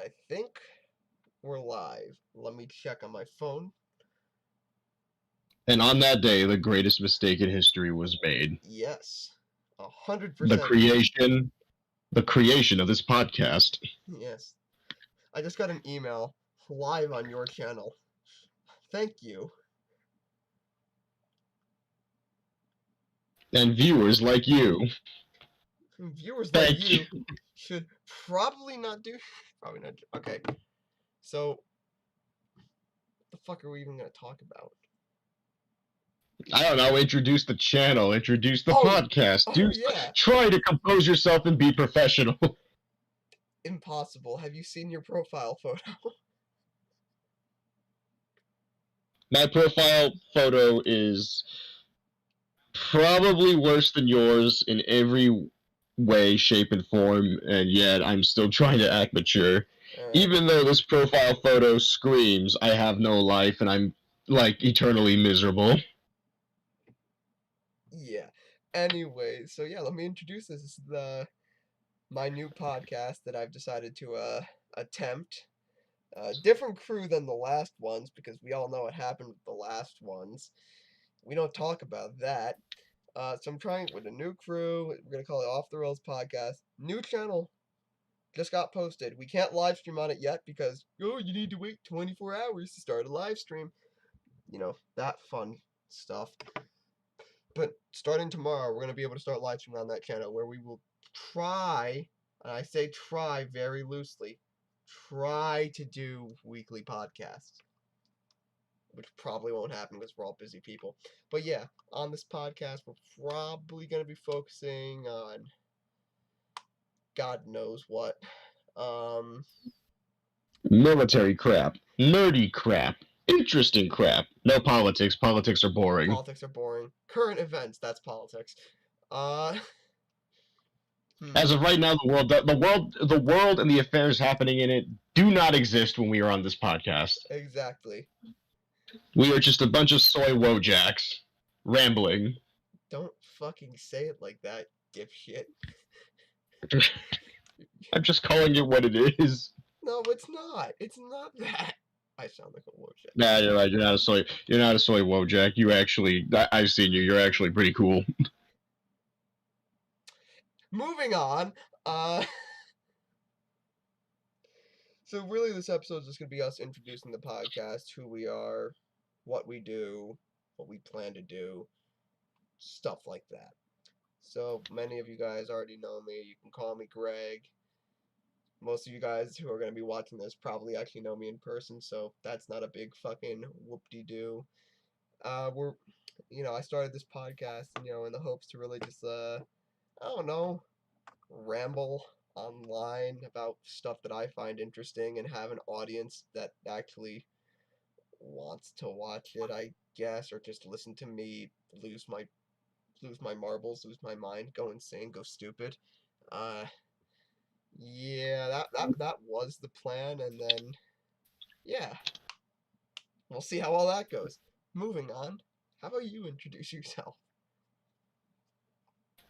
I think we're live. Let me check on my phone. And on that day, the greatest mistake in history was made. Yes. 100%. The creation of this podcast. Yes. I just got an email live on your channel. Thank you. And viewers like you. Viewers like Thank you should probably not do. Probably not. Okay. So, what the fuck are we even gonna talk about? I don't know, introduce the channel, introduce the podcast. Yeah. Try to compose yourself and be professional. Impossible. Have you seen your profile photo? My profile photo is probably worse than yours in every way, shape, and form, and yet I'm still trying to act mature. Even though this profile photo screams, I have no life and I'm, like, eternally miserable. Yeah. Anyway, so yeah, let me introduce this. This is my new podcast that I've decided to attempt. Different crew than the last ones because we all know what happened with the last ones. We don't talk about that. So I'm trying with a new crew. We're gonna call it Off the Rails Podcast. New channel just got posted. We can't live stream on it yet because you need to wait 24 hours to start a live stream. You know, that fun stuff. But starting tomorrow, we're gonna be able to start live streaming on that channel where we will try, and I say try very loosely, try to do weekly podcasts. Which probably won't happen because we're all busy people. But yeah, on this podcast, we're probably going to be focusing on God knows what. Military crap. Nerdy crap. Interesting crap. No politics. Politics are boring. Politics are boring. Current events, that's politics. As of right now, the world and the affairs happening in it do not exist when we are on this podcast. Exactly. We are just a bunch of soy wojacks rambling. Don't fucking say it like that, dipshit. I'm just calling it what it is. No, it's not. It's not that. I sound like a wojak. Nah, you're right. You're not a soy wojak. You actually, I've seen you. You're actually pretty cool. Moving on. So really, this episode is just gonna be us introducing the podcast, who we are, what we do, what we plan to do, stuff like that. So many of you guys already know me. You can call me Greg. Most of you guys who are going to be watching this probably actually know me in person, so that's not a big fucking whoop-de-doo. I started this podcast, in the hopes to really just, I don't know, ramble online about stuff that I find interesting and have an audience that actually wants to watch it, I guess, or just listen to me lose my marbles, lose my mind, go insane, go stupid. Yeah, that was the plan, and then yeah, we'll see how all that goes. Moving on, how about you introduce yourself?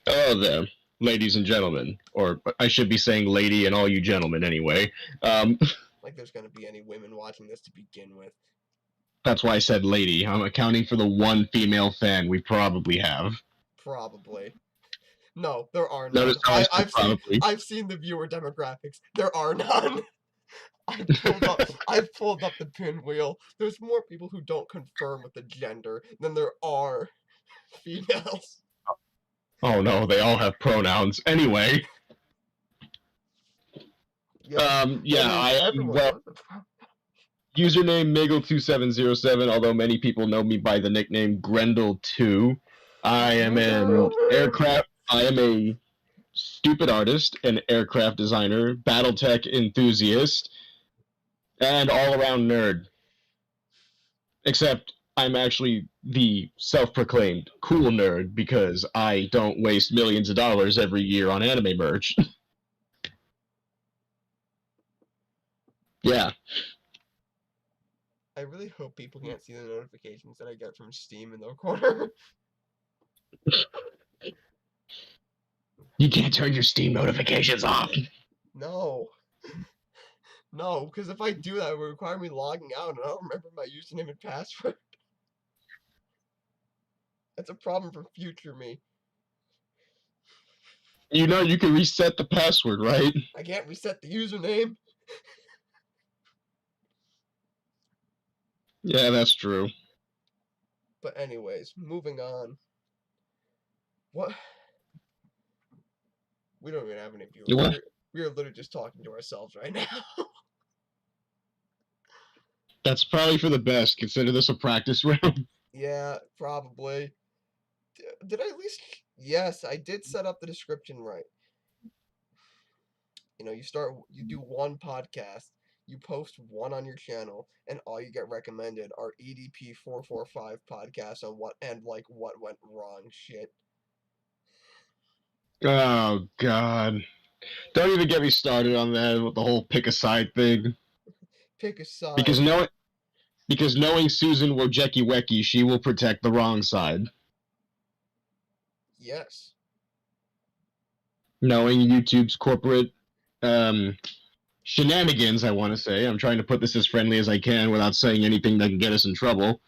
Hello there, ladies and gentlemen, or I should be saying lady and all you gentlemen anyway. Like there's gonna be any women watching this to begin with. That's why I said lady. I'm accounting for the one female fan we probably have. Probably. No, there are none. I've seen the viewer demographics. There are none. I've pulled up the pinwheel. There's more people who don't confirm with the gender than there are females. Oh no, they all have pronouns. Anyway. Username Miggle2707, although many people know me by the nickname Grendel2. I am a stupid artist, an aircraft designer, Battletech enthusiast, and all-around nerd. Except I'm actually the self-proclaimed cool nerd because I don't waste millions of dollars every year on anime merch. Yeah. I really hope people can't see the notifications that I get from Steam in the corner. You can't turn your Steam notifications off. No. No, because if I do that, it would require me logging out, and I don't remember my username and password. That's a problem for future me. You know you can reset the password, right? I can't reset the username. Yeah, that's true. But anyways, moving on. What? We don't even have any viewers. What? We are literally just talking to ourselves right now. That's probably for the best. Consider this a practice round. Yeah, probably. Did I at least? Yes, I did set up the description right. You know, you do one podcast, you post one on your channel, and all you get recommended are EDP 445 podcasts on what went wrong shit. Oh God! Don't even get me started on that with the whole pick a side thing. Pick a Because side. knowing Susan Wojcicki, she will protect the wrong side. Yes. Knowing YouTube's corporate shenanigans, I want to say. I'm trying to put this as friendly as I can without saying anything that can get us in trouble.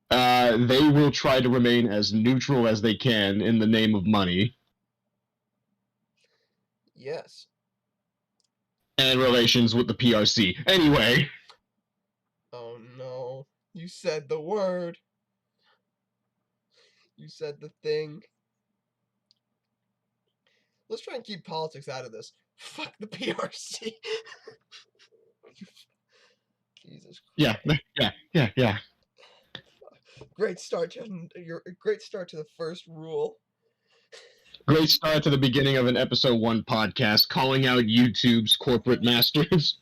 They will try to remain as neutral as they can in the name of money Yes. and relations with the PRC. Anyway, Oh no. You said the word. You said the thing. Let's try and keep politics out of this. Fuck the PRC. Jesus yeah, Christ. yeah. Great start to the first rule. Great start to the beginning of an episode 1 podcast calling out YouTube's corporate masters.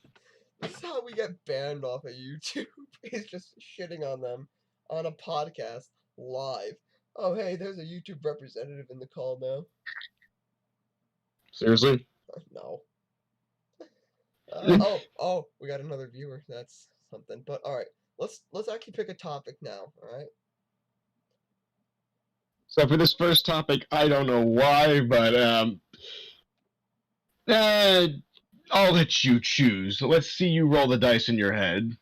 This is how we get banned off of YouTube. He's just shitting on them on a podcast live. Oh hey, there's a YouTube representative in the call now. Seriously? No. We got another viewer. That's something. But all right, let's actually pick a topic now. All right. So for this first topic, I don't know why, but I'll let you choose. Let's see you roll the dice in your head.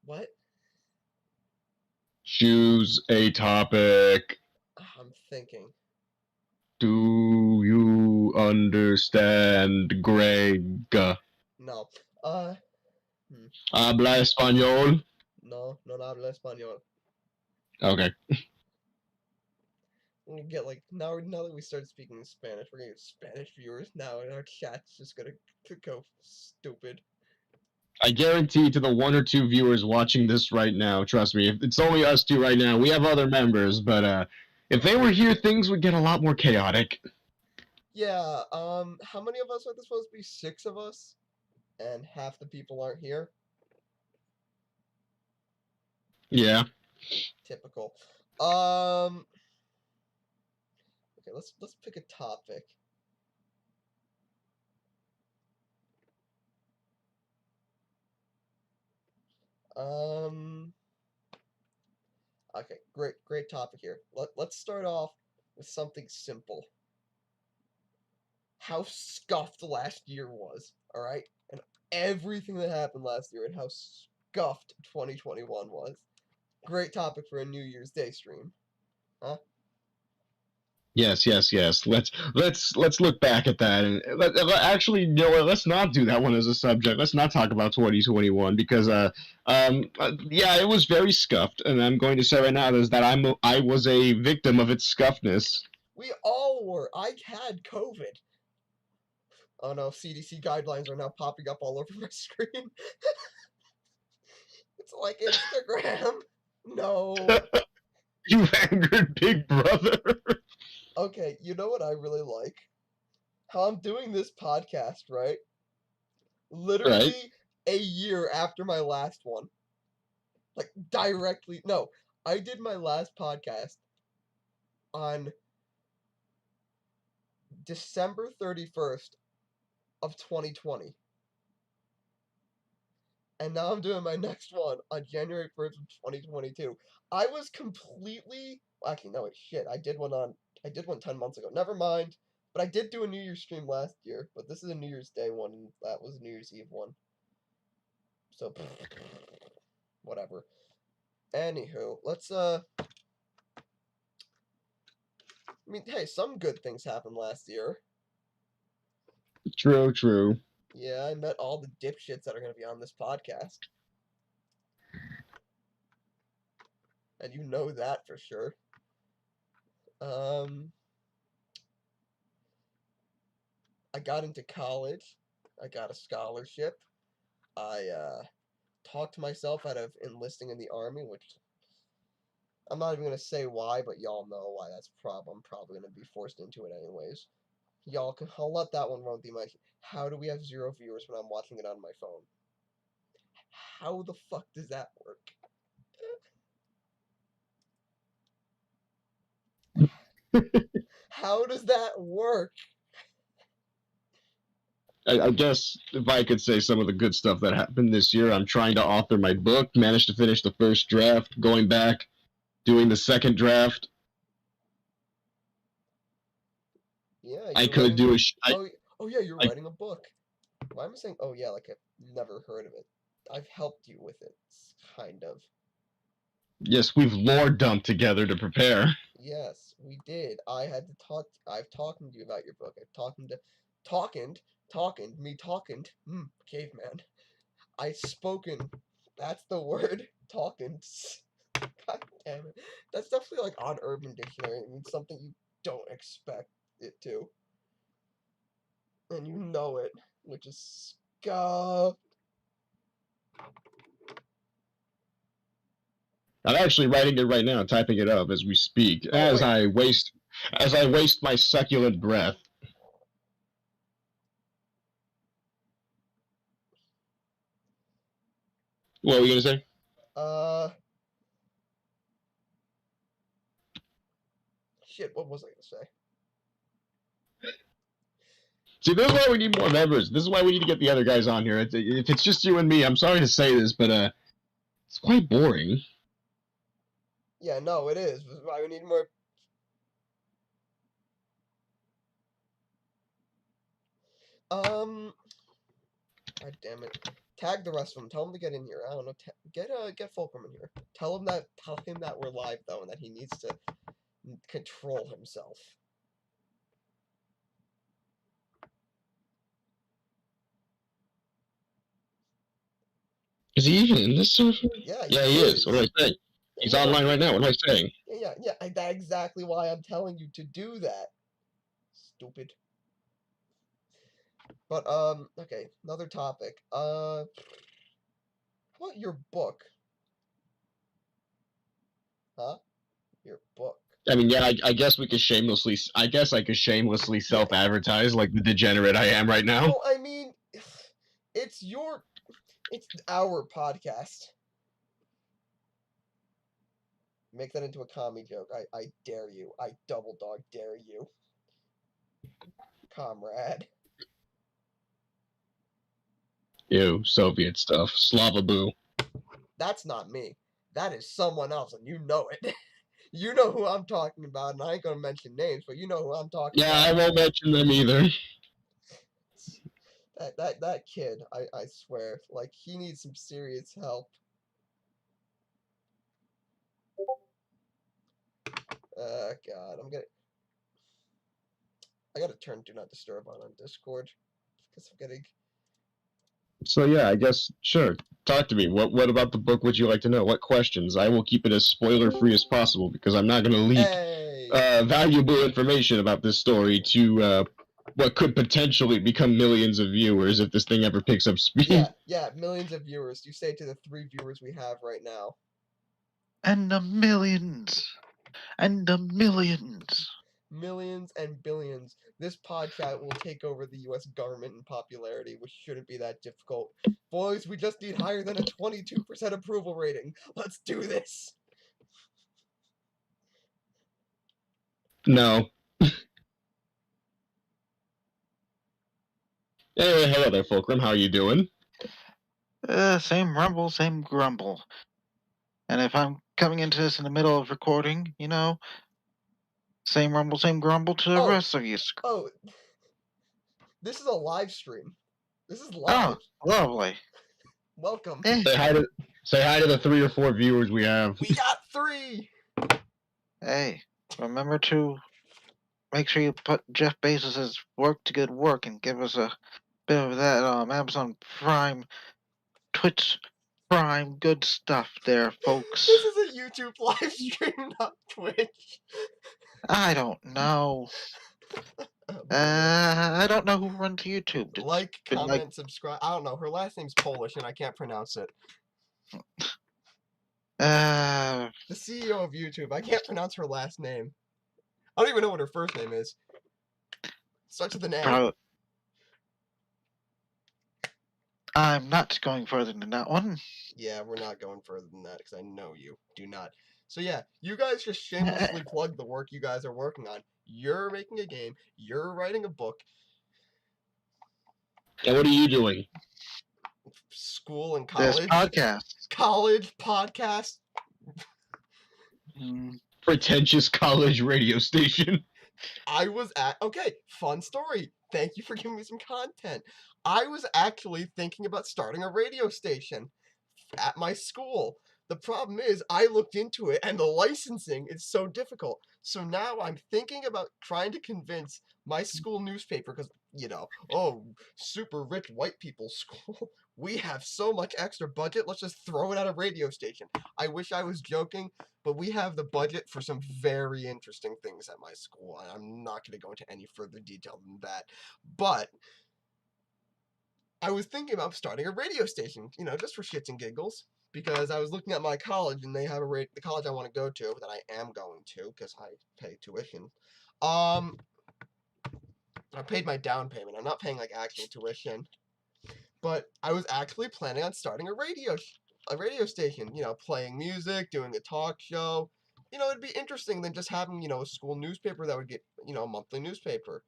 What? Choose a topic. I'm thinking. Do you understand, Greg? No. Habla español? No hablo español. Okay. We'll get like now that we started speaking Spanish, we're gonna get Spanish viewers now, and our chat's just gonna go stupid. I guarantee to the 1 or 2 viewers watching this right now, trust me, if it's only us 2 right now, we have other members, but if they were here, things would get a lot more chaotic. Yeah, how many of us are there supposed to be? 6 of us? And half the people aren't here? Yeah. Typical. Okay, let's pick a topic. Okay, great topic here. Let's start off with something simple. How scuffed last year was, all right? And everything that happened last year and how scuffed 2021 was. Great topic for a New Year's Day stream. Huh? Yes. Let's look back at that and actually, you know what? Let's not do that one as a subject. Let's not talk about 2021 because yeah, it was very scuffed, and I'm going to say right now is that I was a victim of its scuffness. We all were. I had COVID. Oh no, CDC guidelines are now popping up all over my screen. It's like Instagram. No. You angered Big Brother. Okay, you know what I really like? How I'm doing this podcast, right? Literally a year after my last one. Like directly. No, I did my last podcast on December 31st of 2020. And now I'm doing my next one on January 1st of 2022. I was completely actually no shit. I did one 10 months ago. Never mind. But I did do a New Year's stream last year, but this is a New Year's Day one, and that was a New Year's Eve one. So, whatever. Anywho, let's, I mean, hey, some good things happened last year. True, true. Yeah, I met all the dipshits that are going to be on this podcast. And you know that for sure. I got into college. I got a scholarship. I talked myself out of enlisting in the army, which I'm not even gonna say why, but y'all know why. I'm probably gonna be forced into it anyways. I'll let that one run through my. How do we have 0 viewers when I'm watching it on my phone? How the fuck does that work? How does that work? I guess if I could say some of the good stuff that happened this year, I'm trying to author my book, managed to finish the first draft, going back, doing the second draft. Yeah, I you're could writing. do a. Oh yeah, you're writing a book. Why am I saying? Oh yeah, like I've never heard of it. I've helped you with it, kind of. Yes, we've lore dumped together to prepare. Yes, we did. I've talking to you about your book. I've talking, caveman. I've spoken. That's the word. Talking. God damn it. That's definitely like on Urban Dictionary. It means something you don't expect it to. And you know it, which is scuffed. I'm actually writing it right now, typing it up as we speak, Oh, wait. as I waste my succulent breath. What were you gonna say? Shit, what was I gonna say? See, this is why we need more members. This is why we need to get the other guys on here. If it's just you and me, I'm sorry to say this, but it's quite boring. Yeah, no, it is. This is why we need more. God damn it. Tag the rest of them. Tell them to get in here. I don't know. Get Fulcrum in here. Tell him that we're live though, and that he needs to control himself. Is he even in this server? Yeah, Yeah, he is. What do I say? He's Yeah, online right now. What am I saying? Yeah. That's exactly why I'm telling you to do that. Stupid. But okay. Another topic. How about your book? Huh? Your book. I mean, yeah, I guess we could shamelessly. I guess I could shamelessly self-advertise like the degenerate I am right now. Well, I mean, it's our podcast. Make that into a comedy joke. I dare you. I double dog dare you. Comrade. Ew, Soviet stuff. Slava boo. That's not me. That is someone else, and you know it. You know who I'm talking about, and I ain't gonna mention names, but you know who I'm talking about. Yeah, I won't mention them either. That kid, I swear, like, he needs some serious help. God, I gotta turn Do Not Disturb on Discord, because I'm getting... So yeah, I guess sure. Talk to me. What about the book would you like to know? What questions? I will keep it as spoiler free as possible because I'm not going to leak valuable information about this story to what could potentially become millions of viewers if this thing ever picks up speed. Yeah, millions of viewers. You say to the 3 viewers we have right now. And the millions. And the millions. Millions and billions. This podcast will take over the U.S. government in popularity, which shouldn't be that difficult. Boys, we just need higher than a 22% approval rating. Let's do this. No. Anyway, hello there, Fulcrum. How are you doing? Same rumble, same grumble. And if I'm coming into this in the middle of recording, you know, Same rumble, same grumble to the Oh. rest of you. Oh, this is a live stream. This is Oh, live. lovely. Welcome. Eh, Say hi to the 3 or 4 viewers we have. We got 3. hey, remember to make sure you put Jeff Bezos' work to good work and give us a bit of that Amazon Prime, Twitch Prime good stuff there, folks. This is a YouTube live stream, not Twitch. I don't know. Oh, I don't know who runs YouTube. It's like, been comment, subscribe. I don't know. Her last name's Polish and I can't pronounce it. uh, The CEO of YouTube. I can't pronounce her last name. I don't even know what her first name is. Starts with an A. probably. I'm not going further than that one. Yeah, we're not going further than that because I know you do not. So yeah, you guys just shamelessly plug the work you guys are working on. You're making a game. You're writing a book. And what are you doing? School and This college. podcast. College podcast. Mm, Pretentious college radio station. I was at okay, fun story. Thank you for giving me some content. I was actually thinking about starting a radio station at my school. The problem is I looked into it and the licensing is so difficult. So now I'm thinking about trying to convince my school newspaper because, oh, super rich white people school. We have so much extra budget. Let's just throw it at a radio station. I wish I was joking, but we have the budget for some very interesting things at my school. And I'm not going to go into any further detail than that. But I was thinking about starting a radio station, just for shits and giggles. Because I was looking at my college, and they have the college I want to go to, that I am going to, because I pay tuition. I paid my down payment. I'm not paying, actual tuition. But I was actually planning on starting a radio station, playing music, doing a talk show. It'd be interesting than just having, a school newspaper that would get, a monthly newspaper.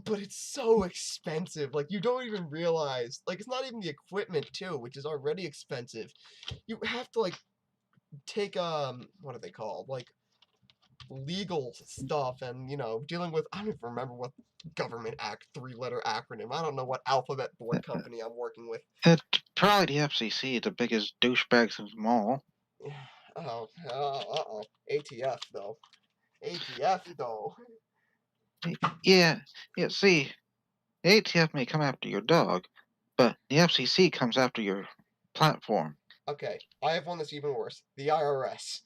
But it's so expensive. You don't even realize. It's not even the equipment, too, which is already expensive. You have to, take, what are they called? Legal stuff and, dealing with, I don't even remember what government 3-letter acronym. I don't know what alphabet board company I'm working with. It's probably the FCC, the biggest douchebags of them all. Uh-oh. ATF, though. ATF, though. Yeah, see, the ATF may come after your dog, but the FCC comes after your platform. Okay, I have one that's even worse. The IRS.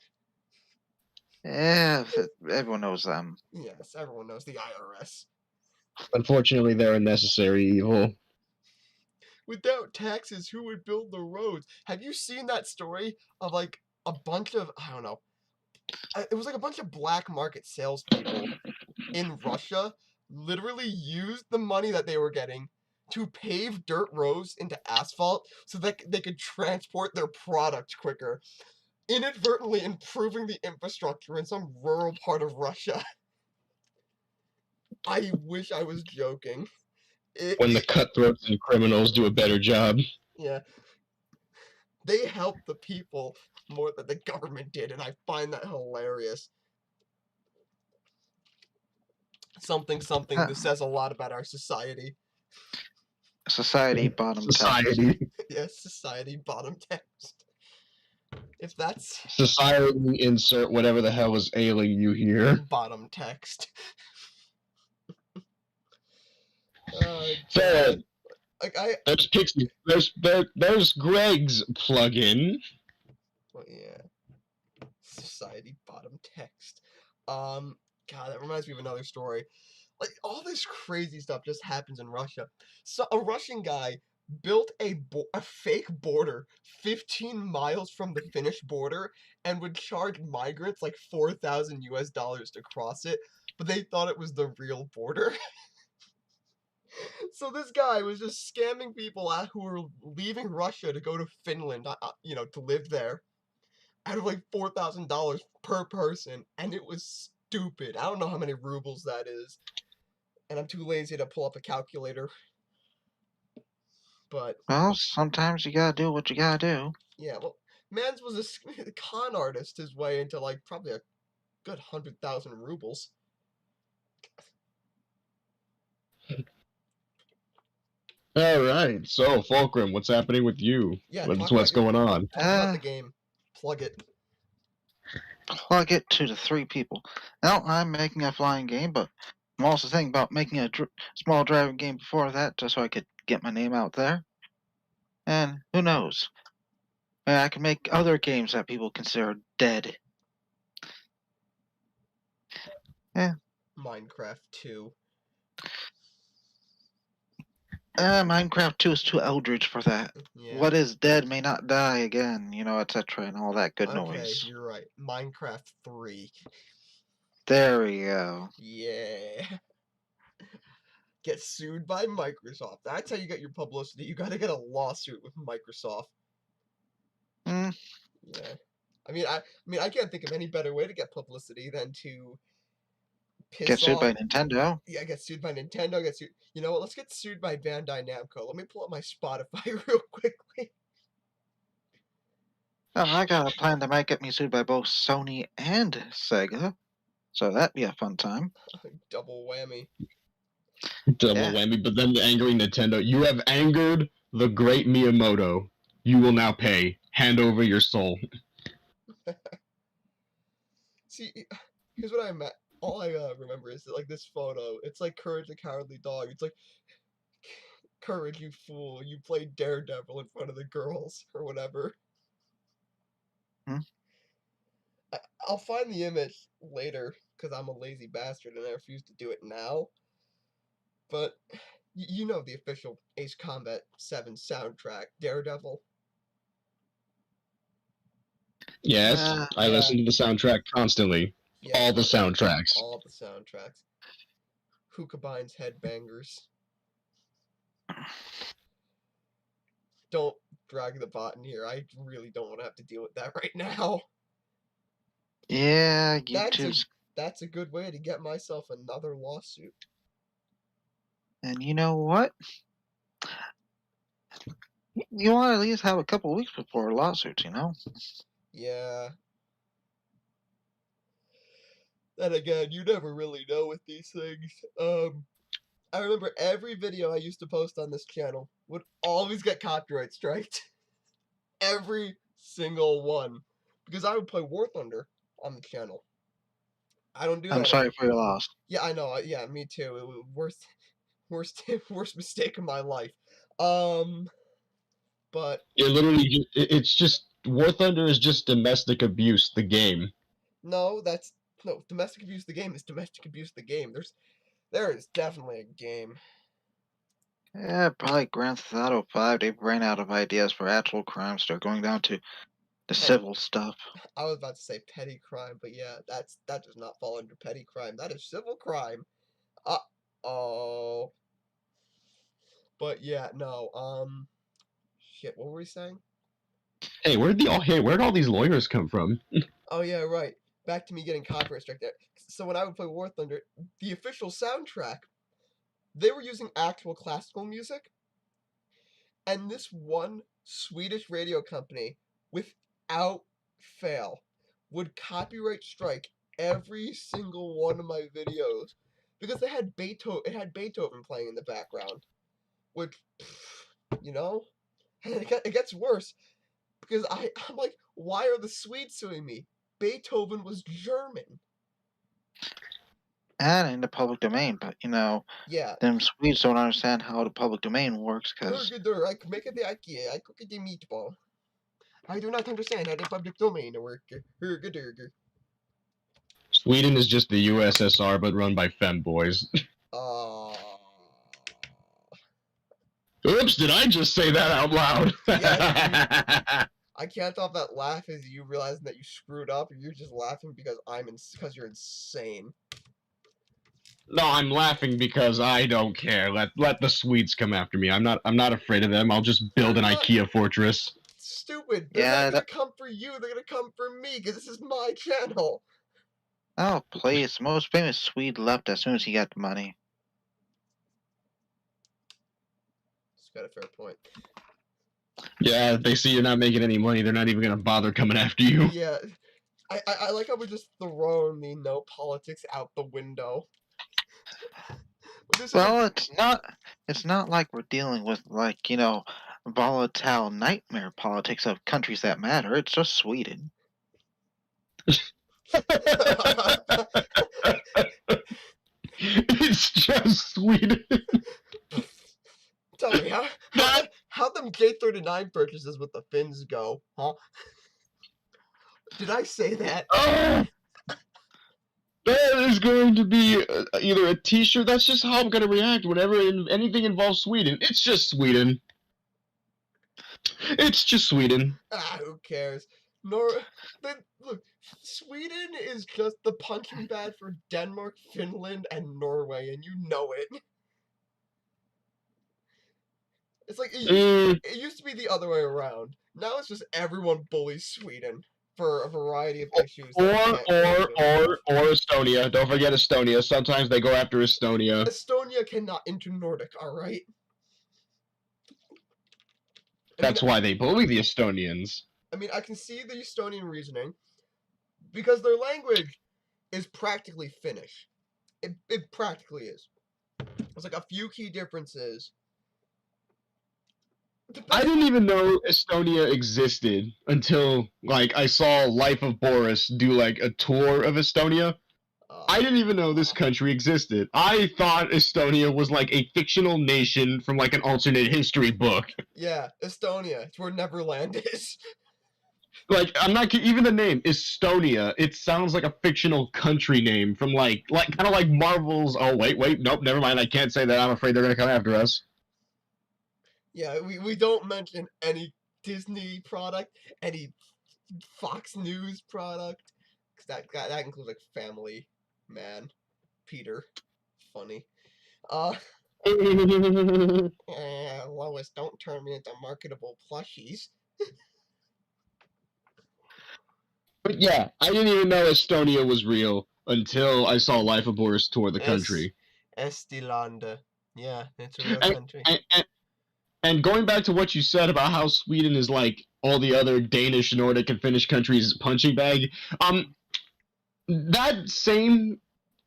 Yeah, everyone knows them. Yes, everyone knows the IRS. Unfortunately, they're a necessary evil. Without taxes, who would build the roads? Have you seen that story of a bunch of, I don't know, it was a bunch of black market salespeople in Russia literally used the money that they were getting to pave dirt roads into asphalt so that they could transport their product quicker, inadvertently improving the infrastructure in some rural part of Russia. I wish I was joking. When the cutthroats and criminals do a better job. Yeah. They helped the people more than the government did, and I find that hilarious. Something, this says a lot about our society. Society bottom Society. text. Yes, society bottom text. If that's Society, insert whatever the hell is ailing you here. bottom text. So, there's Pixie. There's Greg's plugin. Well, yeah. Society bottom text. God, that reminds me of another story. All this crazy stuff just happens in Russia. So a Russian guy built a fake border 15 miles from the Finnish border and would charge migrants $4,000 to cross it, but they thought it was the real border. So this guy was just scamming people who were leaving Russia to go to Finland, to live there, out of $4,000 per person, and it was stupid. I don't know how many rubles that is, and I'm too lazy to pull up a calculator. But well, sometimes you gotta do what you gotta do. Yeah, well, Mans was a con artist his way into probably good 100,000 rubles. All right. So, Fulcrum, what's happening with you? Yeah, What's going on? talk about the game. Plug it. Plug it to the 3 people. Now, I'm making a flying game, but I'm also thinking about making a small driving game before that, just so I could get my name out there. And who knows? Maybe I can make other games that people consider dead. Yeah. Minecraft 2. Minecraft 2 is too eldritch for that. Yeah. What is dead may not die again, etc., and all that good Okay, noise. you're right. Minecraft 3. There we go. Yeah. Get sued by Microsoft. That's how you get your publicity. You gotta get a lawsuit with Microsoft. Mm. Yeah. I mean, I can't think of any better way to get publicity than to Get sued off. by Nintendo. Yeah, get sued by Nintendo. Get sued. You know what? Let's get sued by Bandai Namco. Let me pull up my Spotify real quickly. Oh, I got a plan that might get me sued by both Sony and Sega. So that'd be a fun time. Double whammy. Double whammy, but then angering Nintendo. You have angered the great Miyamoto. You will now pay. Hand over your soul. See, here's what I meant. All I remember is that, like, this photo. It's like Courage the Cowardly Dog. It's like, Courage, you fool. You played Daredevil in front of the girls, or whatever. Hmm? I'll find the image later, because I'm a lazy bastard and I refuse to do it now. But, you know the official Ace Combat 7 soundtrack, Daredevil. Yes, I listen to the soundtrack constantly. Yeah, all the soundtracks. All the soundtracks. Who combines headbangers? Don't drag the bot in here. I really don't want to have to deal with that right now. Yeah, YouTube's... That's a good way to get myself another lawsuit. And you know what? You want to at least have a couple weeks before lawsuits, you know? Yeah. Then again, you never really know with these things. I remember every video I used to post on this channel would always get copyright striked. Every single one. Because I would play War Thunder on the channel. I don't do that. I'm sorry for your loss. Yeah, I know. Yeah, me too. It was worst mistake of my life. But it literally, it's just War Thunder is just domestic abuse. The game. No, domestic abuse. The game is domestic abuse. The game. There is definitely a game. Yeah, probably Grand Theft Auto 5. They've ran out of ideas for actual crimes. They're going down to the civil stuff. I was about to say petty crime, but yeah, that does not fall under petty crime. That is civil crime. Oh. But yeah, no. Shit. What were we saying? Hey, where'd all these lawyers come from? Oh yeah, right. Back to me getting copyright strike there. So when I would play War Thunder, the official soundtrack, they were using actual classical music, and this one Swedish radio company, without fail, would copyright strike every single one of my videos because they had Beethoven. It had Beethoven playing in the background, which, you know, and it gets worse because I'm like, why are the Swedes suing me? Beethoven was German. And in the public domain, but yeah, them Swedes don't understand how the public domain works because I make it the IKEA, I cook it the meatball. I do not understand how the public domain works. Sweden is just the USSR, but run by femboys. Oops, did I just say that out loud? Yeah, I can't tell if that laugh is you realizing that you screwed up, or you're just laughing because because you're insane. No, I'm laughing because I don't care. Let the Swedes come after me. I'm not afraid of them. I'll just build an IKEA fortress. Stupid. They're not gonna come for you. They're gonna come for me because this is my channel. Oh, please. The most famous Swede left as soon as he got the money. It's got a fair point. Yeah, they see you're not making any money. They're not even gonna bother coming after you. Yeah. I like how we're just throwing the no politics out the window. This is a, Well, it's not like we're dealing with like, volatile nightmare politics of countries that matter. It's just Sweden. It's just Sweden. tell me how them J39 purchases with the Finns go, huh? Did I say that? Oh, that is going to be either a T-shirt. That's just how I'm going to react whenever anything involves Sweden. It's just Sweden. It's just Sweden. Who cares? Look, Sweden is just the punching bag for Denmark, Finland, and Norway, and you know it. It's like it used to be the other way around. Now it's just everyone bullies Sweden for a variety of issues. Or Estonia. Don't forget Estonia. Sometimes they go after Estonia. Estonia cannot enter Nordic, alright? That's why they bully the Estonians. I mean, I can see the Estonian reasoning, because their language is practically Finnish. It practically is. There's like a few key differences. I didn't even know Estonia existed until like I saw Life of Boris do like a tour of Estonia. I didn't even know this country existed. I thought Estonia was like a fictional nation from like an alternate history book. Yeah, Estonia. It's where Neverland is. Like, I'm not even the name Estonia. It sounds like a fictional country name from like kind of like Marvel's. Oh wait, nope, never mind. I can't say that. I'm afraid they're gonna come after us. Yeah, we don't mention any Disney product, any Fox News product, because that includes like Family Man, Peter, funny. Lois, don't turn me into marketable plushies. But yeah, I didn't even know Estonia was real until I saw Life of Boris tour the country. Estilande. Yeah, it's a real country. And going back to what you said about how Sweden is like all the other Danish, Nordic, and Finnish countries' punching bag, that same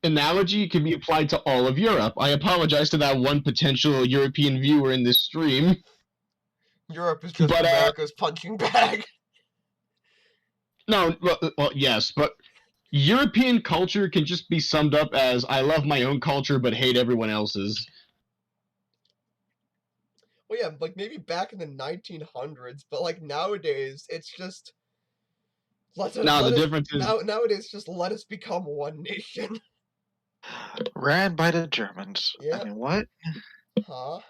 analogy can be applied to all of Europe. I apologize to that one potential European viewer in this stream. Europe is just America's punching bag. No, well, yes, but European culture can just be summed up as I love my own culture but hate everyone else's. Well, yeah, like maybe back in the 1900s, but like nowadays, it's just nowadays just let us become one nation. Ran by the Germans. Yeah. I mean, what? Huh?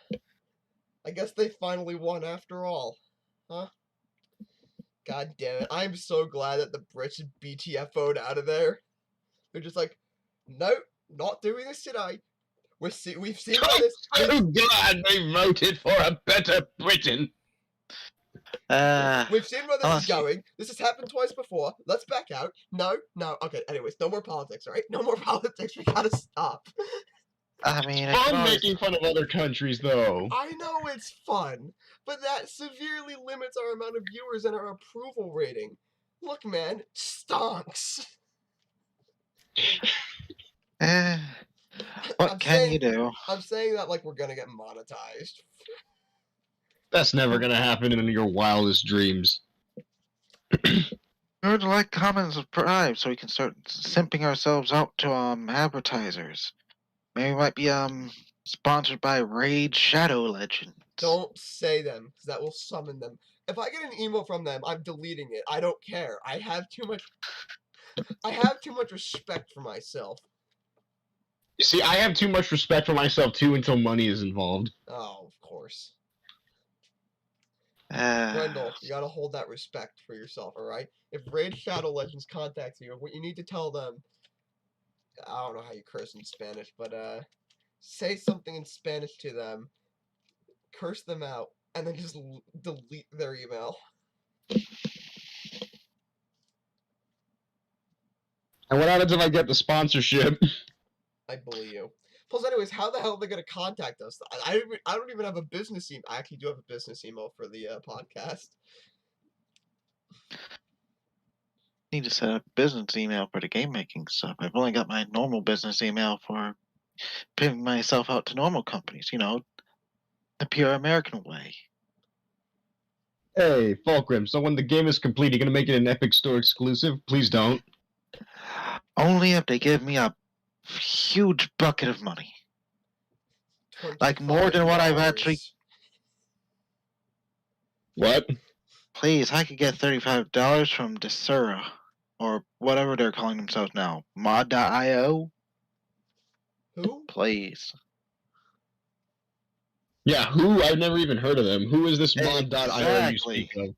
I guess they finally won after all. Huh? God damn it. I'm so glad that the Brits BTFO'd out of there. They're just like, no, not doing this today. We've seen where this. Oh God, they voted for a better Britain. We've seen where this is going. This has happened twice before. Let's back out. No. Okay, anyways, no more politics, alright? No more politics. We gotta stop. I mean, it's fun making fun of other countries, though. I know it's fun, but that severely limits our amount of viewers and our approval rating. Look, man, stonks. What can you do? I'm saying that like we're gonna get monetized. That's never gonna happen in your wildest dreams. Remember to like, comment, and subscribe so we can start simping ourselves out to advertisers. Maybe we might be sponsored by Raid Shadow Legends. Don't say them, because that will summon them. If I get an email from them, I'm deleting it. I don't care. I have too much respect for myself. You see, I have too much respect for myself too until money is involved. Oh, of course. Grendel, you gotta hold that respect for yourself, alright? If Raid Shadow Legends contacts you, what you need to tell them, I don't know how you curse in Spanish, but say something in Spanish to them, curse them out, and then just delete their email. And what happens if I get the sponsorship? I bully you. Plus, anyways, how the hell are they going to contact us? I don't even have a business email. I actually do have a business email for the podcast. need to set up business email for the game making stuff. I've only got my normal business email for putting myself out to normal companies. The pure American way. Hey, Fulcrum, so when the game is complete, you're gonna make it an Epic Store exclusive? Please don't. Only if they give me a huge bucket of money. Like more than what I've actually. $25. What? Please, I could get $35 from Desura, or whatever they're calling themselves now. Mod.io? Who? Please. Yeah, who? I've never even heard of them. Who is this mod.io you Exactly. speak of?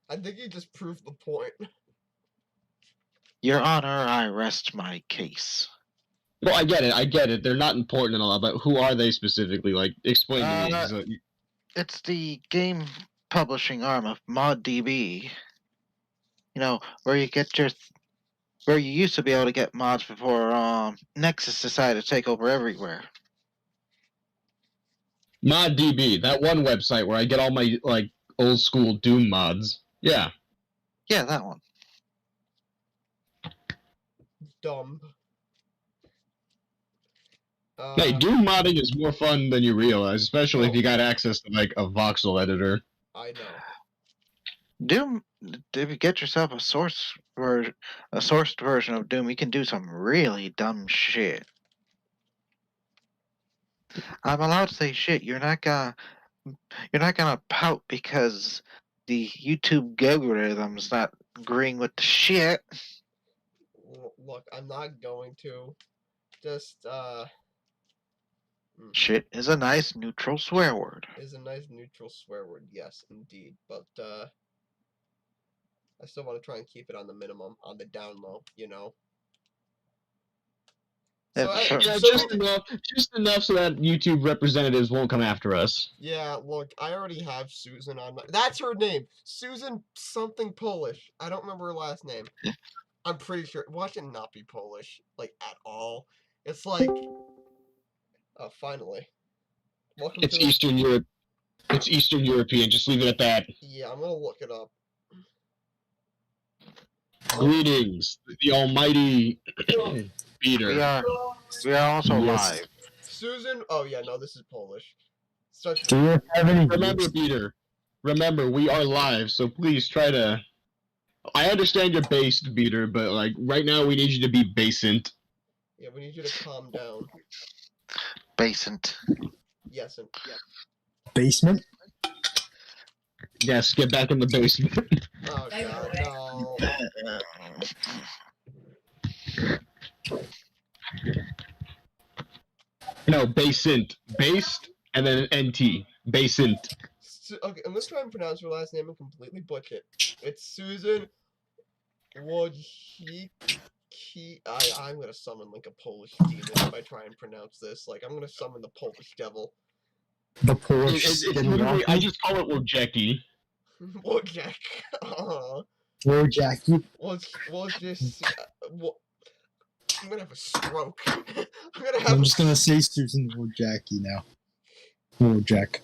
I think you just proved the point. Your Honor, I rest my case. Well, I get it. They're not important and all, but who are they specifically? Like, explain to me. It's the game publishing arm of ModDB. Where you get where you used to be able to get mods before Nexus decided to take over everywhere. ModDB, that one website where I get all my, like, old school Doom mods. Yeah. Yeah, that one. Dumb. Hey, Doom modding is more fun than you realize, especially if Oh. you got access to, like, a voxel editor. I know. Doom, if you get yourself a sourced version of Doom, you can do some really dumb shit. I'm allowed to say shit. You're not gonna pout because the YouTube algorithm's not agreeing with the shit. Look, I'm not going to. Just, Shit is a nice neutral swear word. is a nice neutral swear word, yes, indeed. But, I still want to try and keep it on the minimum, on the down low, So, Yeah, Just enough so that YouTube representatives won't come after us. yeah, look, I already have Susan on my... That's her name! Susan something Polish. I don't remember her last name. I'm pretty sure... Watch it not be Polish, like, at all. It's like... Oh, finally. Welcome It's to the... Eastern Europe. It's Eastern European. Just leave it at that. Yeah, I'm gonna look it up. Greetings, the almighty Peter. We are also Yes. live. Susan... Oh, yeah, no, this is Polish. Such... Do you have any Remember, groups? Peter. Remember, we are live, so please try to. I understand you're based, Peter, but like right now, we need you to be basant. Yeah, we need you to calm down. Basant. Yes, and... Yeah. Basement? Yes, get back in the basement. Oh, God, no. No, basant. Based, and then NT. Basant. Okay, I'm gonna try and pronounce her last name and completely butcher it. It's Susan Wojcicki. I'm gonna summon like a Polish demon if I try and pronounce this. Like, I'm gonna summon the Polish devil. The Polish It's literally, I Skinwalker? just call it Wojcicki. Wojciech. Aw. Wojacki? I'm gonna have a stroke. I'm just gonna say Susan Wojacki now. Wojak.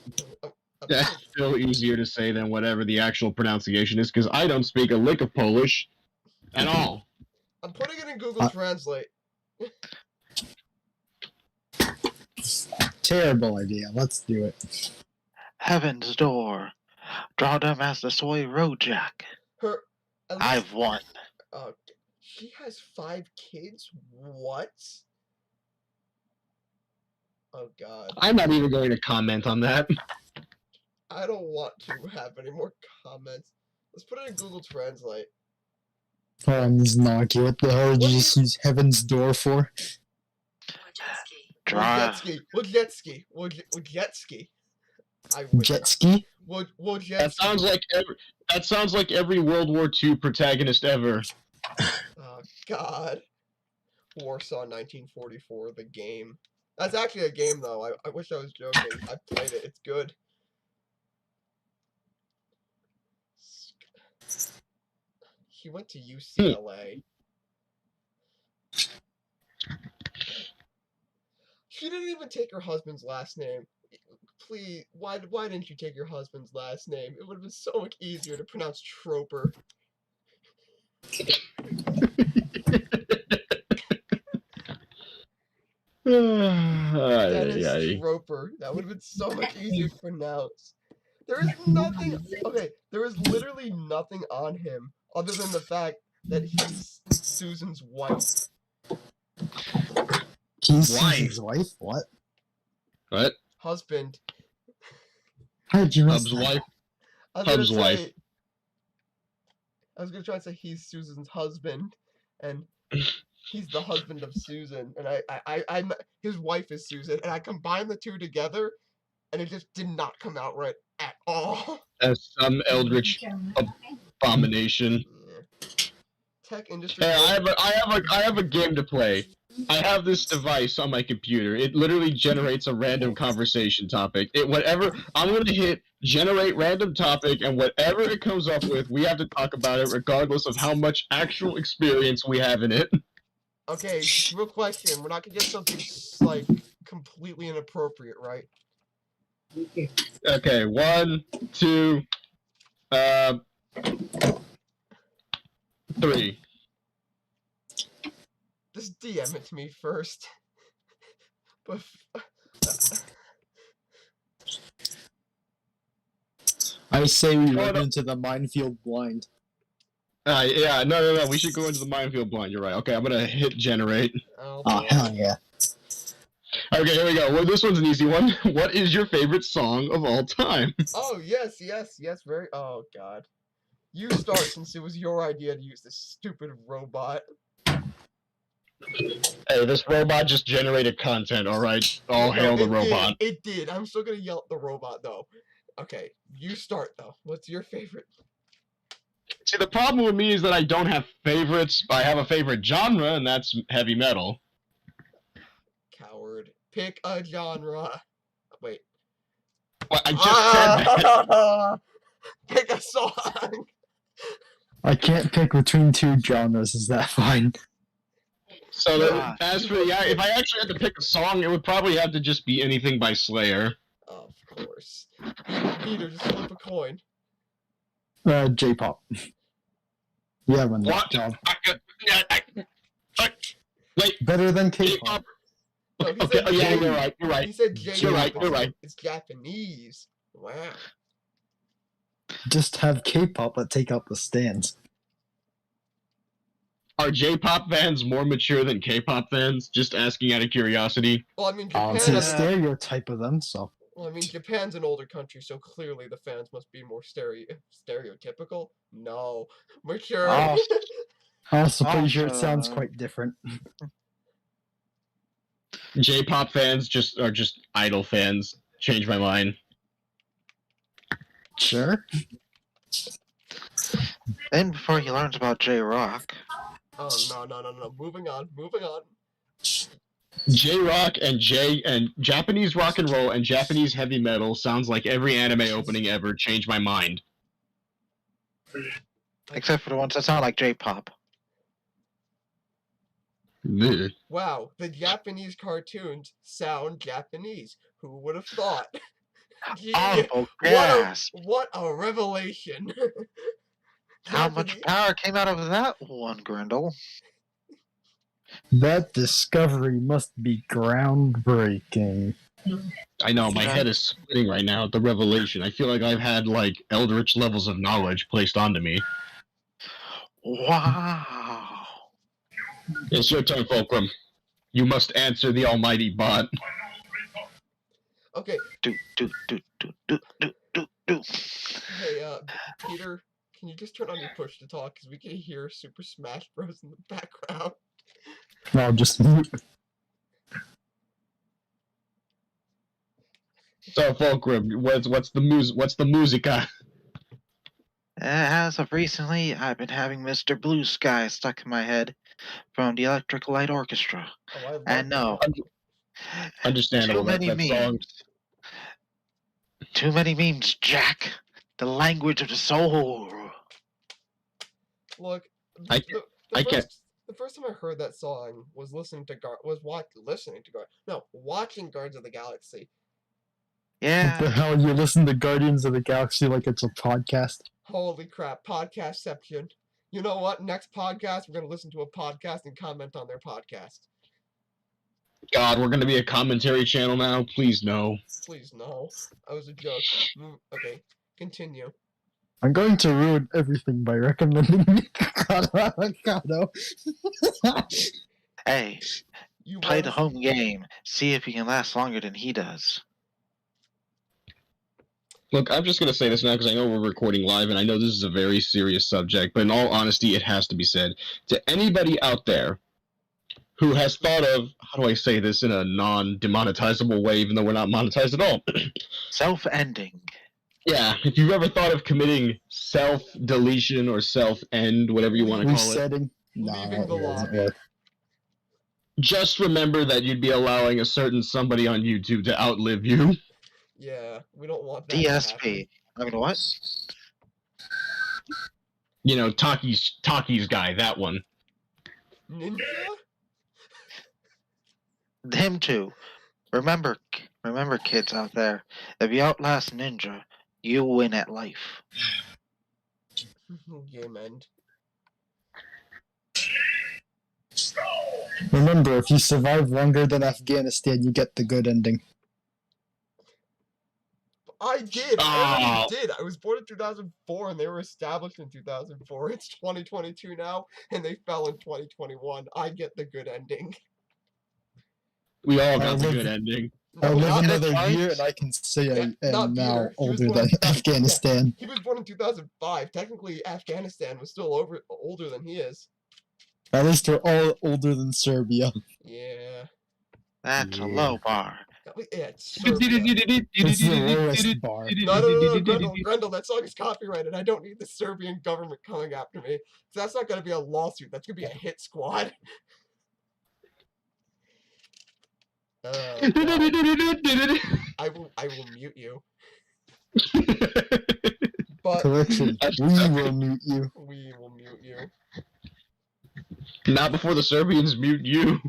That's still easier to say than whatever the actual pronunciation is, because I don't speak a lick of Polish at all. I'm putting it in Google Translate. Terrible idea. Let's do it. Heaven's door. Draw them as the soy Rojak. Her. at least- I've won. She has 5 kids? What? Oh, God. I'm not even going to comment on that. I don't want to have any more comments. Let's put it in Google Translate. Znaki, what the hell did What you do just use Heaven's Door for? Draw. Wojcicki. I wish. Jet ski? Wojcicki. That sounds like every World War II protagonist ever. Oh, God. Warsaw 1944, the game. That's actually a game, though. I wish I was joking. I played it. It's good. He went to UCLA. She didn't even take her husband's last name. Please, why didn't you take your husband's last name? It would have been so much easier to pronounce Troper. Dennis Ay, Roper. That would have been so much easier to pronounce. There is nothing. Okay, there is literally nothing on him other than the fact that he's Susan's wife. He's Wife. Susan's wife? What? What? Husband. How did you miss Hub's that? wife? I was gonna Hub's wife. say. I was gonna try to say he's Susan's husband, and he's the husband of Susan, and I'm his wife is Susan, and I combined the two together, and it just did not come out right at all. As some eldritch abomination. Yeah. Tech industry. Hey, I have a game to play. I have this device on my computer. It literally generates a random conversation topic. I'm gonna hit generate random topic, and whatever it comes up with, we have to talk about it, regardless of how much actual experience we have in it. Okay, real question. We're not gonna get something like completely inappropriate, right? Okay, 1, 2, 3. Just DM it to me first. But I say we Oh, run no. into the minefield blind. Yeah, no. We should go into the minefield blind. You're right. Okay, I'm gonna hit generate. oh, Oh, boy. hell yeah. Okay, here we go. Well, this one's an easy one. What is your favorite song of all time? Oh yes. Very. Oh god. You start since it was your idea to use this stupid robot. Hey, this robot just generated content. All right. All No, hail the it did, robot. It did. I'm still gonna yell at the robot though. Okay, you start though. What's your favorite? See, the problem with me is that I don't have favorites. I have a favorite genre, and that's heavy metal. Coward. Pick a genre. Wait. Well, I just said that. Pick a song. I can't pick between two genres, is that fine? So Yeah. as for if I actually had to pick a song, it would probably have to just be anything by Slayer. Of course. Peter, just flip a coin. J-pop. Yeah, man. What? Job. Wait, Better than K-pop. K-pop. No, he Okay, said oh, yeah, J- you're right. You're right. He said J. You're right, you're right. It's Japanese. Wow. Just have K-pop, but take out the stands. Are J-pop fans more mature than K-pop fans? Just asking out of curiosity. Well, I mean, It's Japan. a stereotype of them, so. Well, I mean, Japan's an older country, so clearly the fans must be more stereotypical. No, mature. Oh. Also, pretty sure it sounds Also- quite different. J-pop fans are just idol fans. Change my mind. Sure. Then before he learns about J-Rock, Oh no. Moving on. J-rock and Japanese rock and roll and Japanese heavy metal sounds like every anime opening ever. Change my mind. except for the ones that sound like J-pop. Ugh. Wow, the Japanese cartoons sound Japanese. Who would have thought? Yeah, Oh, gas! what a revelation! How much Japanese- power came out of that one, Grindel? That discovery must be groundbreaking. I know, my head is splitting right now at the revelation. I feel like I've had, like, eldritch levels of knowledge placed onto me. Wow! It's your turn, Fulcrum. You must answer the almighty bot. Okay, Do. hey, Peter, can you just turn on your push to talk? Because we can hear Super Smash Bros. In the background. I'll just mute. So, Fulcrum, what's the musica? As of recently, I've been having Mr. Blue Sky stuck in my head from the Electric Light Orchestra. Oh, I love And no, Understandable. Too many that song. memes. Too many memes, Jack. The language of the soul. Look, I the, I the can't- first, the first time I heard that song was watching Guardians of the Galaxy. What the Yeah. hell? You listen to Guardians of the Galaxy like it's a podcast? Holy crap, podcastception. You know what? Next podcast, we're gonna listen to a podcast and comment on their podcast. God, we're gonna be a commentary channel now. Please no. Please no. That was a joke. Okay, continue. I'm going to ruin everything by recommending Mikado Avocado. Hey, You play wanna the home game. See if you can last longer than he does. Look, I'm just gonna say this now because I know we're recording live and I know this is a very serious subject, but in all honesty, it has to be said. To anybody out there who has thought of, how do I say this in a non-demonetizable way, even though we're not monetized at all? Self-ending. Yeah, if you've ever thought of committing self-deletion or self-end, whatever you want to call it, Resetting. No, Leaving that the doesn't lobby. work. just remember that you'd be allowing a certain somebody on YouTube to outlive you. Yeah, we don't want that to happen. DSP. I mean, what? You know, Taki's guy, that one. Ninja? Him too. Remember, kids out there, if you outlast Ninja, you win at life. Game end. Remember, if you survive longer than Afghanistan, you get the good ending. I did. I Oh. already did. I was born in 2004 and they were established in 2004. It's 2022 now and they fell in 2021. I get the good ending. We all I got the live- good ending. I'll No, live not- another twice. year and I can say Yeah, I not am now Peter. He was older born than in 2000 Afghanistan. He was born in 2005. Technically, Afghanistan was still older than he is. At least we're all older than Serbia. Yeah. That's a Yeah. low bar. Yeah, it's Serbia. It's the lowest bar. No, Grendel, that song is copyrighted. I don't need the Serbian government coming after me. That's not gonna be a lawsuit. That's gonna be a hit squad. God. I will mute you. But Correction, we will mute you. we will mute you. Not before the Serbians mute you.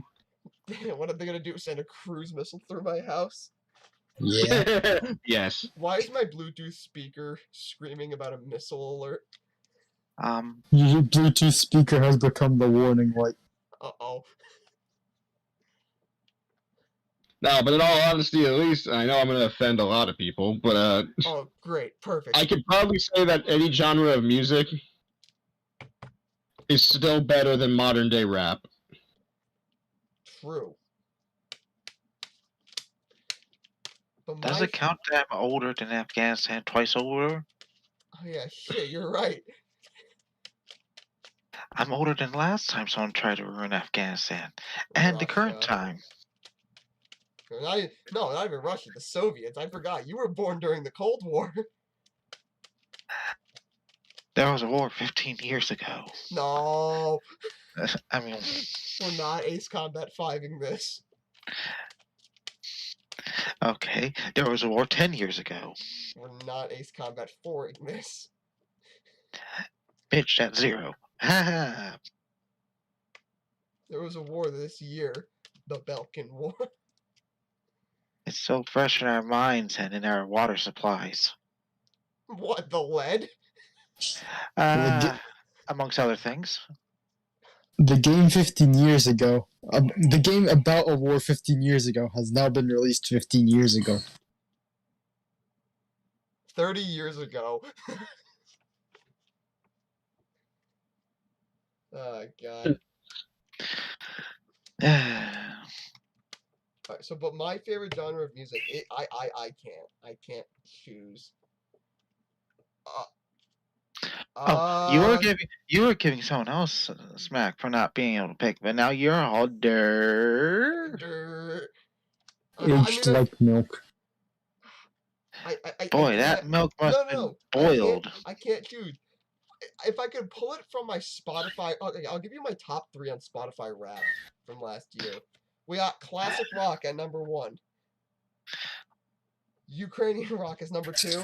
What are they gonna do? Send a cruise missile through my house? Yeah. Yes. Why is my Bluetooth speaker screaming about a missile alert? Your Bluetooth speaker has become the warning light. Uh-oh. No, but in all honesty, at least I know I'm gonna offend a lot of people, but Oh, great. Perfect. I could probably say that any genre of music is still better than modern day rap. True. But Does my- it count that I'm older than Afghanistan? Twice older? Oh, yeah, shit, you're right. I'm older than last time someone tried to ruin Afghanistan. And the current Russia. time. Not even Russia, the Soviets. I forgot. You were born during the Cold War. There was a war 15 years ago. No, I mean, we're not Ace Combat 5ing this. okay. There was a war 10 years ago. We're not Ace Combat 4ing this. Bitch, that's 0. Haha. There was a war this year. The Balkan War. It's so fresh in our minds and in our water supplies. What, the lead? Amongst other things. The game 15 years ago, the game about a war 15 years ago has now been released 15 years ago. 30 years ago. Oh, God. Alright, so, but my favorite genre of music, I can't choose. You were giving someone else smack for not being able to pick, but now you're all dirt. Aged like milk. Boy, that milk must have been boiled. I can't choose. If I could pull it from my Spotify, okay, I'll give you my top 3 on Spotify rap from last year. We got classic rock at number 1. Ukrainian rock is number 2.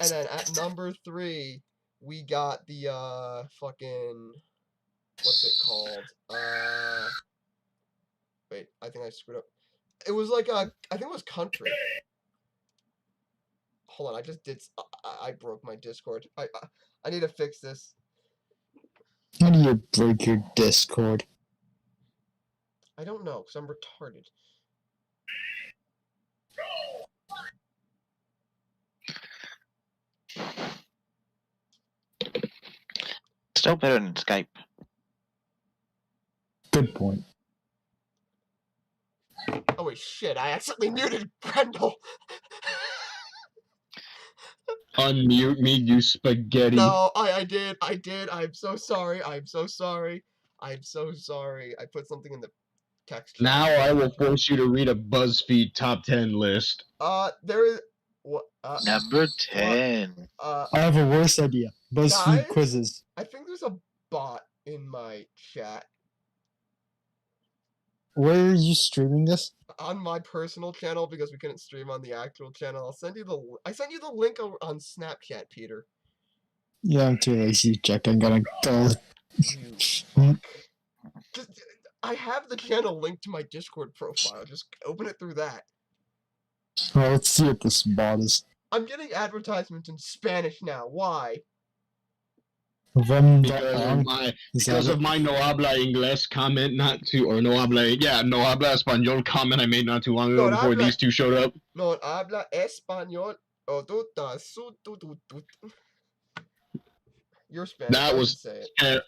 And then at number 3, we got the, fucking, what's it called? Wait, I think I screwed up. It was like I think it was country. Hold on, I just did, I broke my Discord. I need to fix this. How do you break your Discord? I don't know, because I'm retarded. Still better than Skype. Good point. Oh wait, shit, I accidentally muted Brendel. Unmute me, you spaghetti. No, I did. I'm so sorry. I'm so sorry. I put something in the text chat. Now I will force you to read a BuzzFeed top 10 list. There is what? Number 10. I have a worse idea. BuzzFeed Guys? quizzes. I think there's a bot in my chat Where are you streaming this? on my personal channel because we couldn't stream on the actual channel. I sent you the link on Snapchat, Peter. Yeah, I'm too lazy to check. I'm gonna go. You fuck. I have the channel linked to my Discord profile. Just open it through that. Well, let's see what this bot is. I'm getting advertisements in Spanish now. Why? Vem Because of my no habla inglés comment no habla español comment I made not too long ago No before habla- these two showed up. No habla español. O tú estás You're Spanish. That I was can say it.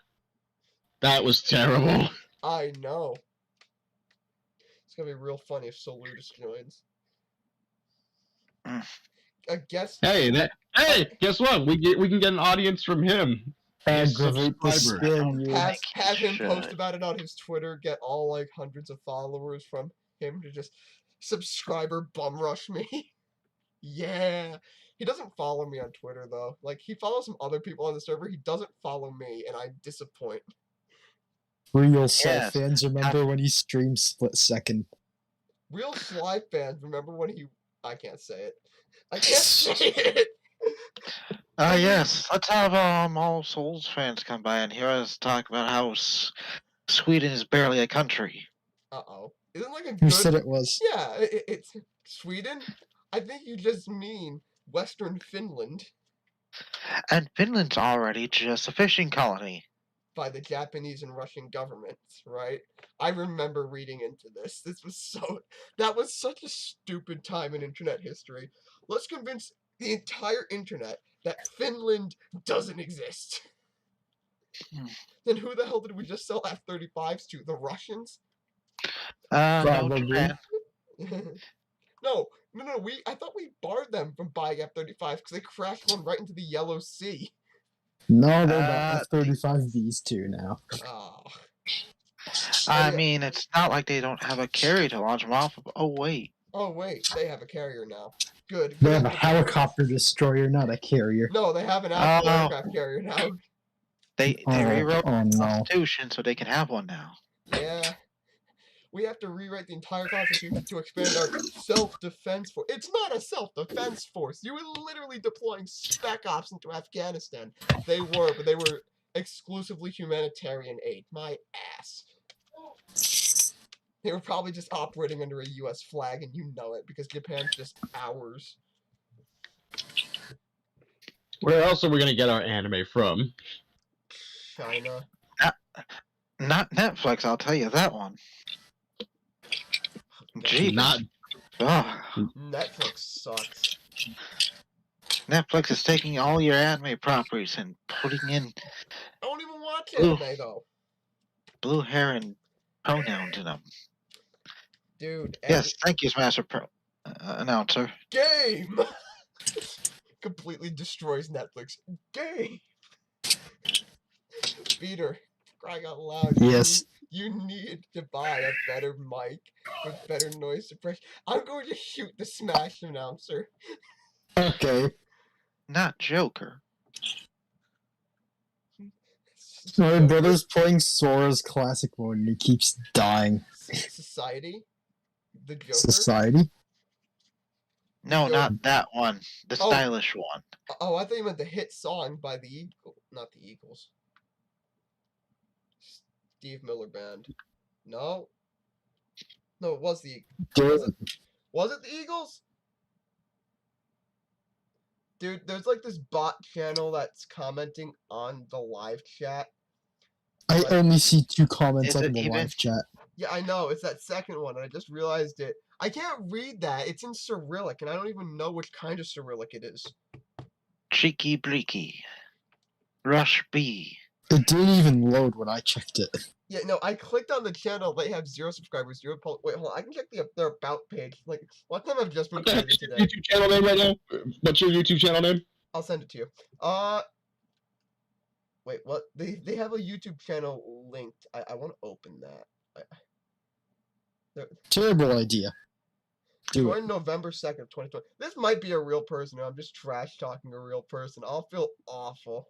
That was terrible. I know. It's gonna be real funny if Soludus joins. I guess. Hey, guess what? We can get an audience from him. Aggravate the subscriber. spin, you. Have him post should. about it on his Twitter. Get all like hundreds of followers from him to just subscriber bum rush me. Yeah. He doesn't follow me on Twitter though. Like he follows some other people on the server. He doesn't follow me, and I disappoint. Real Yes. fans remember when he streamed Split Second. Real Sly fans remember when he. I can't say it. I can't say it. Yes. Let's have all Souls fans come by and hear us talk about how Sweden is barely a country. Uh-oh. Isn't like a Who good. said it was? Yeah, it's Sweden. I think you just mean Western Finland And Finland's already just a fishing colony. by the Japanese and Russian governments, right? I remember reading into this. That was such a stupid time in internet history. Let's convince the entire internet that Finland doesn't exist. Then who the hell did we just sell F-35s to? The Russians? No, Probably. Japan. No. I thought we barred them from buying F-35s because they crashed one right into the Yellow Sea. No, they got F-35Bs too now. Oh. I mean, it's not like they don't have a carrier to launch them off of. Oh, wait. Oh wait, they have a carrier now. Good. They good have a idea. helicopter destroyer, not a carrier. No, they have an actual Oh. aircraft carrier now. They rewrote oh the no. Constitution so they can have one now. Yeah. We have to rewrite the entire Constitution to expand our self-defense force. It's not a self-defense force. You were literally deploying spec ops into Afghanistan. They were, but they were exclusively humanitarian aid. My ass. They were probably just operating under a U.S. flag, and you know it, because Japan's just ours. Where else are we gonna get our anime from? China. Not Netflix, I'll tell you that one. Gee, Not Netflix sucks. Netflix is taking all your anime properties and putting in I don't even watch Ooh. anime, though. blue hair and pronouns in them. Dude. Yes, thank you, Master Announcer. Game! Completely destroys Netflix. Game! Peter, crying out loud. Yes. You need to buy a better mic with better noise suppression. I'm going to shoot the Smash announcer. Okay. Not Joker. My brother's playing Sora's classic mode and he keeps dying. Society? The Joker? Society? No, Joker. not that one. The Oh. stylish one. Oh, I thought you meant the hit song by the Eagles. Not the Eagles. Steve Miller Band. No. No, it was the Dude, Was it the Eagles? Dude, there's like this bot channel that's commenting on the live chat. I Right. only see 2 comments Is up it in the even- live chat. Yeah, I know. It's that second one. I just realized it. I can't read that. It's in Cyrillic, and I don't even know which kind of Cyrillic it is. Cheeky Bleaky. Rush B. It didn't even load when I checked it. Yeah, no, I clicked on the channel. They have 0 subscribers, 0 wait, hold on. I can check their about page. Like, what time have just been What the heck created is your today? YouTube channel name right now? What's your YouTube channel name? I'll send it to you. Wait, what? They have a YouTube channel linked. I want to open that. Terrible idea. Do it. Joined November 2nd, 2020. This might be a real person. I'm just trash talking a real person. I'll feel awful.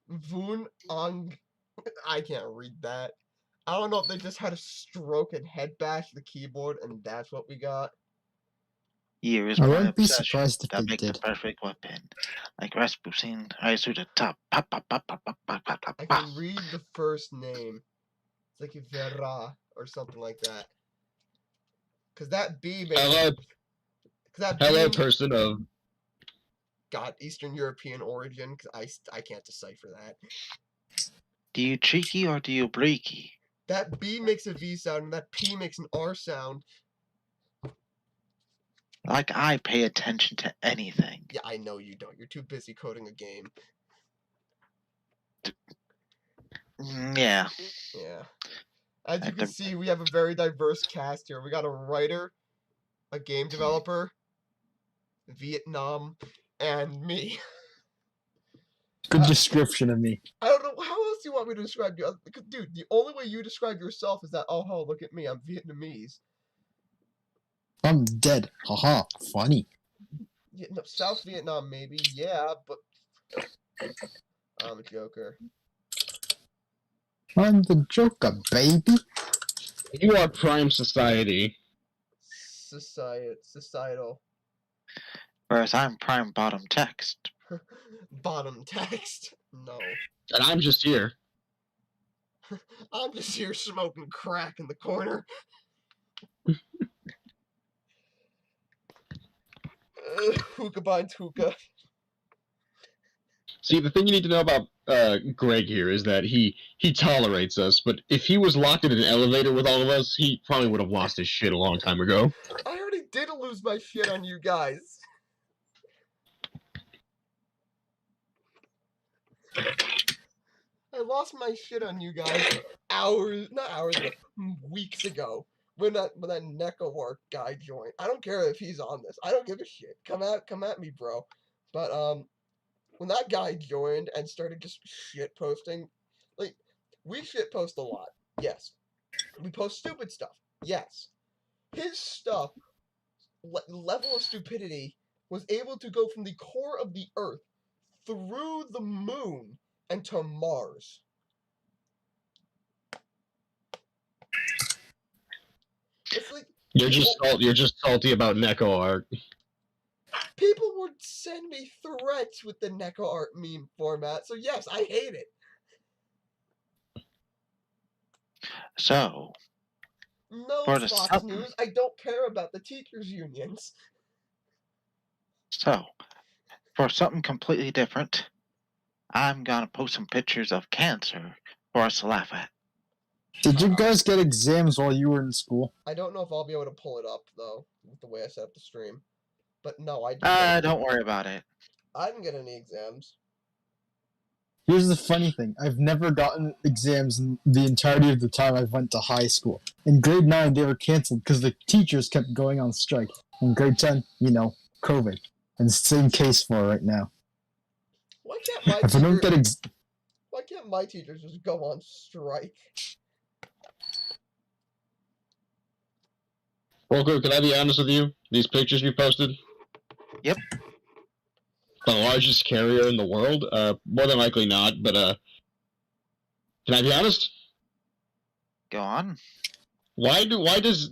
Voon Ong. I can't read that. I don't know if they just had a stroke and head bash the keyboard, and that's what we got. Years I my wouldn't be obsession surprised if that they make the did. perfect weapon. Like Rasputin, rise to the top. Pop, pop, pop, pop, pop, pop, pop, pop, I pop. can read the first name. It's like Vera or something like that. Cause that B makes Hello, that hello, B person of. got Eastern European origin. Cause I can't decipher that. Do you cheeky or do you bleaky? That B makes a V sound and that P makes an R sound. Like I pay attention to anything. Yeah, I know you don't. You're too busy coding a game. Yeah. Yeah. As you At can the- see, we have a very diverse cast here. We got a writer, a game developer, Vietnam, and me. Good description of me. I don't know how else do you want me to describe you. Because, dude, the only way you describe yourself is that, oh, look at me, I'm Vietnamese. I'm dead. Haha. Funny. Yeah, no, South Vietnam, maybe, yeah, but I'm a joker. I'm the Joker, baby. You are Prime Society. Societal. Whereas I'm prime bottom text. Bottom text. No. And I'm just here. I'm just here smoking crack in the corner. Hookah binds hookah. See, the thing you need to know about Greg here is that he tolerates us, but if he was locked in an elevator with all of us, he probably would have lost his shit a long time ago. I already did lose my shit on you guys. I lost my shit on you guys not hours ago, weeks ago. When that Nekowark guy joined. I don't care if he's on this. I don't give a shit. Come at me, bro. But when that guy joined and started just shit posting, like, we shit post a lot. Yes. We post stupid stuff. Yes. His stuff, level of stupidity, was able to go from the core of the Earth through the moon and to Mars. It's like You're just salty about Neko art. people would send me threats with the Neko art meme format, so yes, I hate it. So, No, For the Fox sub- News, I don't care about the teachers' unions. for something completely different, I'm gonna post some pictures of cancer for us to laugh at. Did you guys get exams while you were in school? I don't know if I'll be able to pull it up, though, with the way I set up the stream. But no, I didn't. Don't worry about it. I didn't get any exams. Here's the funny thing. I've never gotten exams in the entirety of the time I went to high school. In grade 9, they were canceled because the teachers kept going on strike. In grade 10, COVID. And it's the same case for right now. Why can't my If I don't get why can't my teachers just go on strike? Walker, can I be honest with you? These pictures you posted? Yep. The largest carrier in the world? More than likely not, but can I be honest? Go on. Why is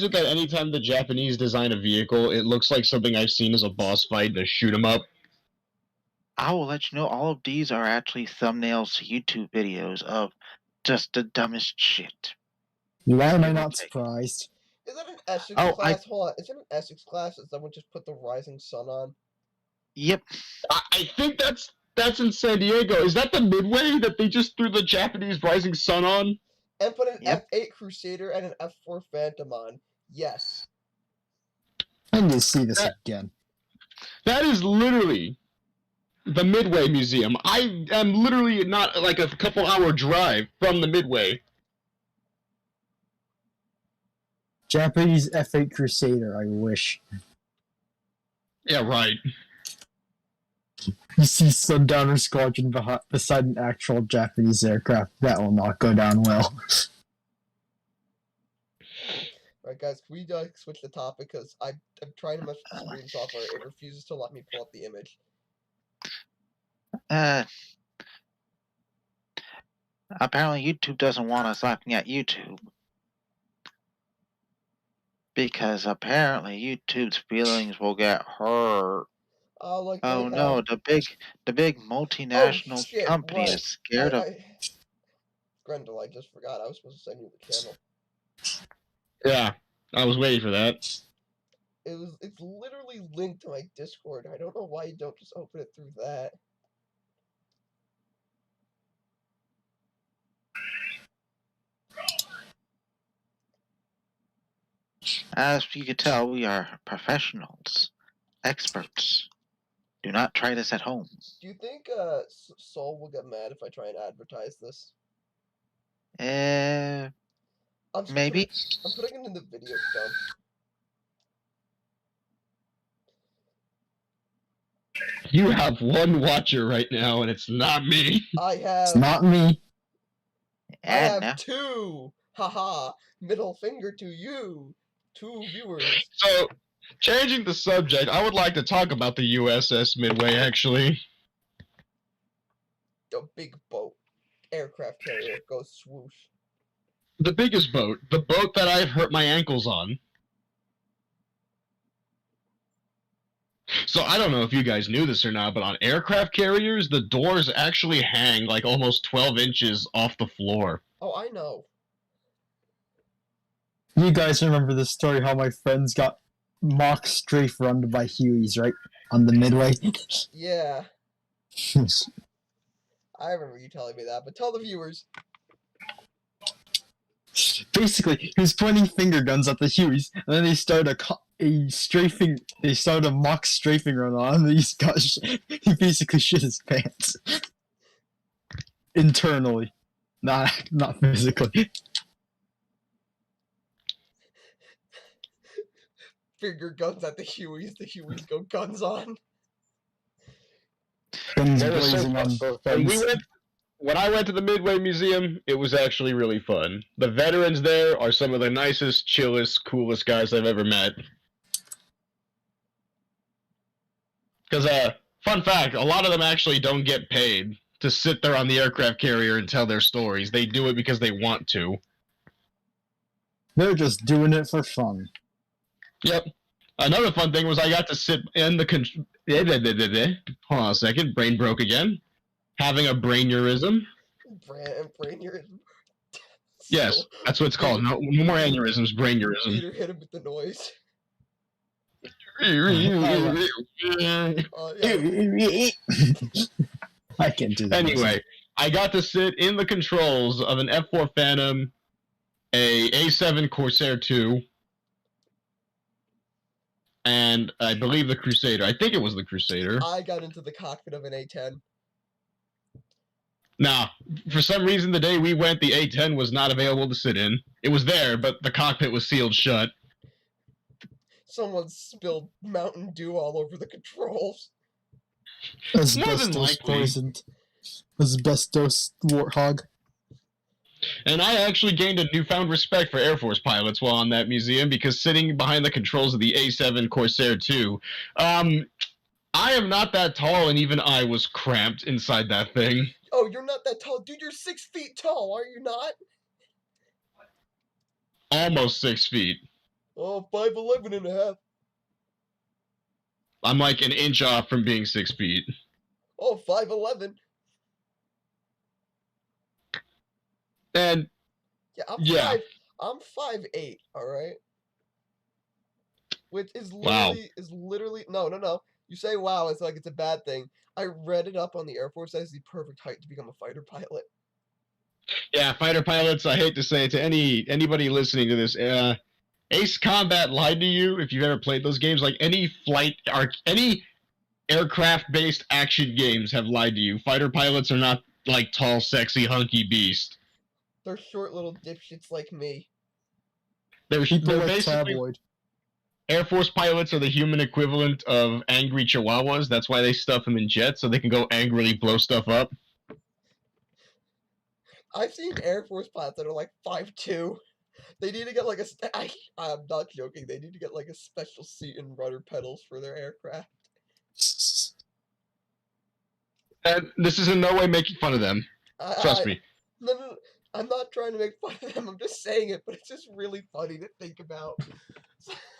it that anytime the Japanese design a vehicle, it looks like something I've seen as a boss fight in a shoot 'em up? I will let you know all of these are actually thumbnails to YouTube videos of just the dumbest shit. Why am I Okay. not surprised? Is that an Essex Oh, class? Hold on. Is it an Essex class that someone just put the rising sun on? Yep. I think that's That's in San Diego. Is that the Midway that they just threw the Japanese Rising Sun on? And put an Yep. F8 Crusader and an F4 Phantom on. Yes. I need to see this again. That is literally the Midway Museum. I am literally not like a couple hour drive from the Midway. Japanese F8 Crusader, I wish. Yeah, right. You see Sundowner Squadron beside an actual Japanese aircraft. That will not go down well. Alright, guys, can we switch the topic? Because I'm trying to mess with the screen software. It refuses to let me pull up the image. Apparently YouTube doesn't want us laughing at YouTube. Because apparently YouTube's feelings will get hurt. Like Oh they no, have... the big multinational shit, company right. is scared of. Grendel, I just forgot. I was supposed to send you the channel. Yeah, I was waiting for that. It's literally linked to my Discord. I don't know why you don't just open it through that. As you can tell, we are professionals, experts. Do not try this at home. Do you think Soul will get mad if I try and advertise this? I'm just Maybe. I'm putting it in the video dump. You have one watcher right now, and it's not me. I have. It's not me. I have And two. Haha. Middle finger to you. 2 viewers. So, changing the subject, I would like to talk about the USS Midway, actually. The big boat. Aircraft carrier goes swoosh. The biggest boat. The boat that I've hurt my ankles on. So, I don't know if you guys knew this or not, but on aircraft carriers, the doors actually hang like almost 12 inches off the floor. Oh, I know. You guys remember the story how my friends got mock strafe run by Hueys, right? On the Midway? Yeah. I remember you telling me that, but tell the viewers. Basically, he was pointing finger guns at the Hueys, and then they started a mock strafing run on him, and he basically shit his pants. Internally. Not physically. Finger guns at the Hueys go guns on. Guns That was so blazing on fun. both When, ends. when I went to the Midway Museum, it was actually really fun. The veterans there are some of the nicest, chillest, coolest guys I've ever met. Because, fun fact, a lot of them actually don't get paid to sit there on the aircraft carrier and tell their stories. They do it because they want to. They're just doing it for fun. Yep. Another fun thing was I got to sit in the hold on a second, brain broke again. Having a brainurism. Brainurism. Yes, that's what it's called. No more aneurysms, brainurism. Peter hit him with the noise. Yeah. I can't do that. Anyway, I got to sit in the controls of an F4 Phantom, a A7 Corsair 2, and I believe the Crusader. I think it was the Crusader. I got into the cockpit of an A10. Nah, for some reason the day we went, the A10 was not available to sit in. It was there, but the cockpit was sealed shut. Someone spilled Mountain Dew all over the controls. More than Asbestos likely. poisoned. Asbestos warthog. And I actually gained a newfound respect for Air Force pilots while on that museum, because sitting behind the controls of the A7 Corsair 2, I am not that tall, and even I was cramped inside that thing. Oh, you're not that tall. Dude, you're 6 feet tall, are you not? Almost 6 feet. Oh, 5'11 and a half. I'm like an inch off from being 6 feet. Oh, 5'11. And Yeah, I'm 5'8", alright? Which is literally, no. You say wow, it's like it's a bad thing. I read it up on the Air Force as the perfect height to become a fighter pilot. Yeah, fighter pilots. I hate to say it to anybody listening to this. Ace Combat lied to you if you've ever played those games. Like any any aircraft-based action games have lied to you. Fighter pilots are not like tall, sexy, hunky beast. They're short little dipshits like me. People They're like basically tabloid. Air Force pilots are the human equivalent of angry chihuahuas. That's why they stuff them in jets so they can go angrily blow stuff up. I've seen Air Force pilots that are like 5'2". They need to get like I'm not joking. They need to get like a special seat and rudder pedals for their aircraft. And this is in no way making fun of them. Trust me. No, I'm not trying to make fun of them. I'm just saying it, but it's just really funny to think about.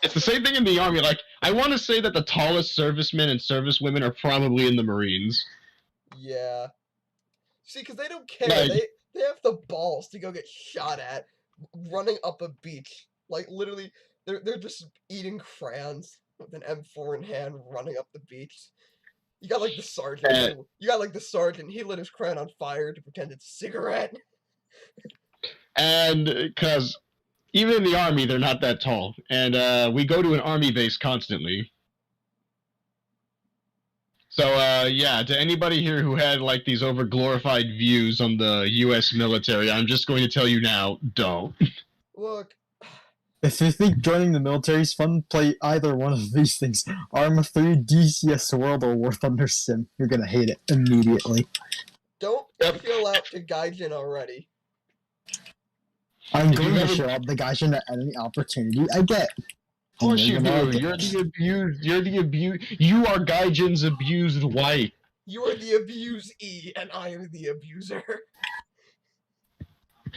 It's the same thing in the Army. Like, I want to say that the tallest servicemen and servicewomen are probably in the Marines. Yeah. See, because they don't care. Like- They have the balls to go get shot at running up a beach. Like, literally, they're just eating crayons with an M4 in hand running up the beach. You got like the sergeant. You got like the sergeant. He lit his crayon on fire to pretend it's a cigarette. And because even in the Army, they're not that tall. And we go to an Army base constantly. So, yeah, to anybody here who had, like, these over-glorified views on the U.S. military, I'm just going to tell you now, don't. Look, If you think joining the military is fun, play either one of these things. Arma 3, DCS World, or War Thunder Sim. You're gonna hate it immediately. don't Yep. fill out to Gaijin already. I'm If going you've to ever- show up the guys at any opportunity I get. Of course you And they're do. gonna like it. You're the abused. You are Gaijin's abused wife. You are the abusee, and I am the abuser,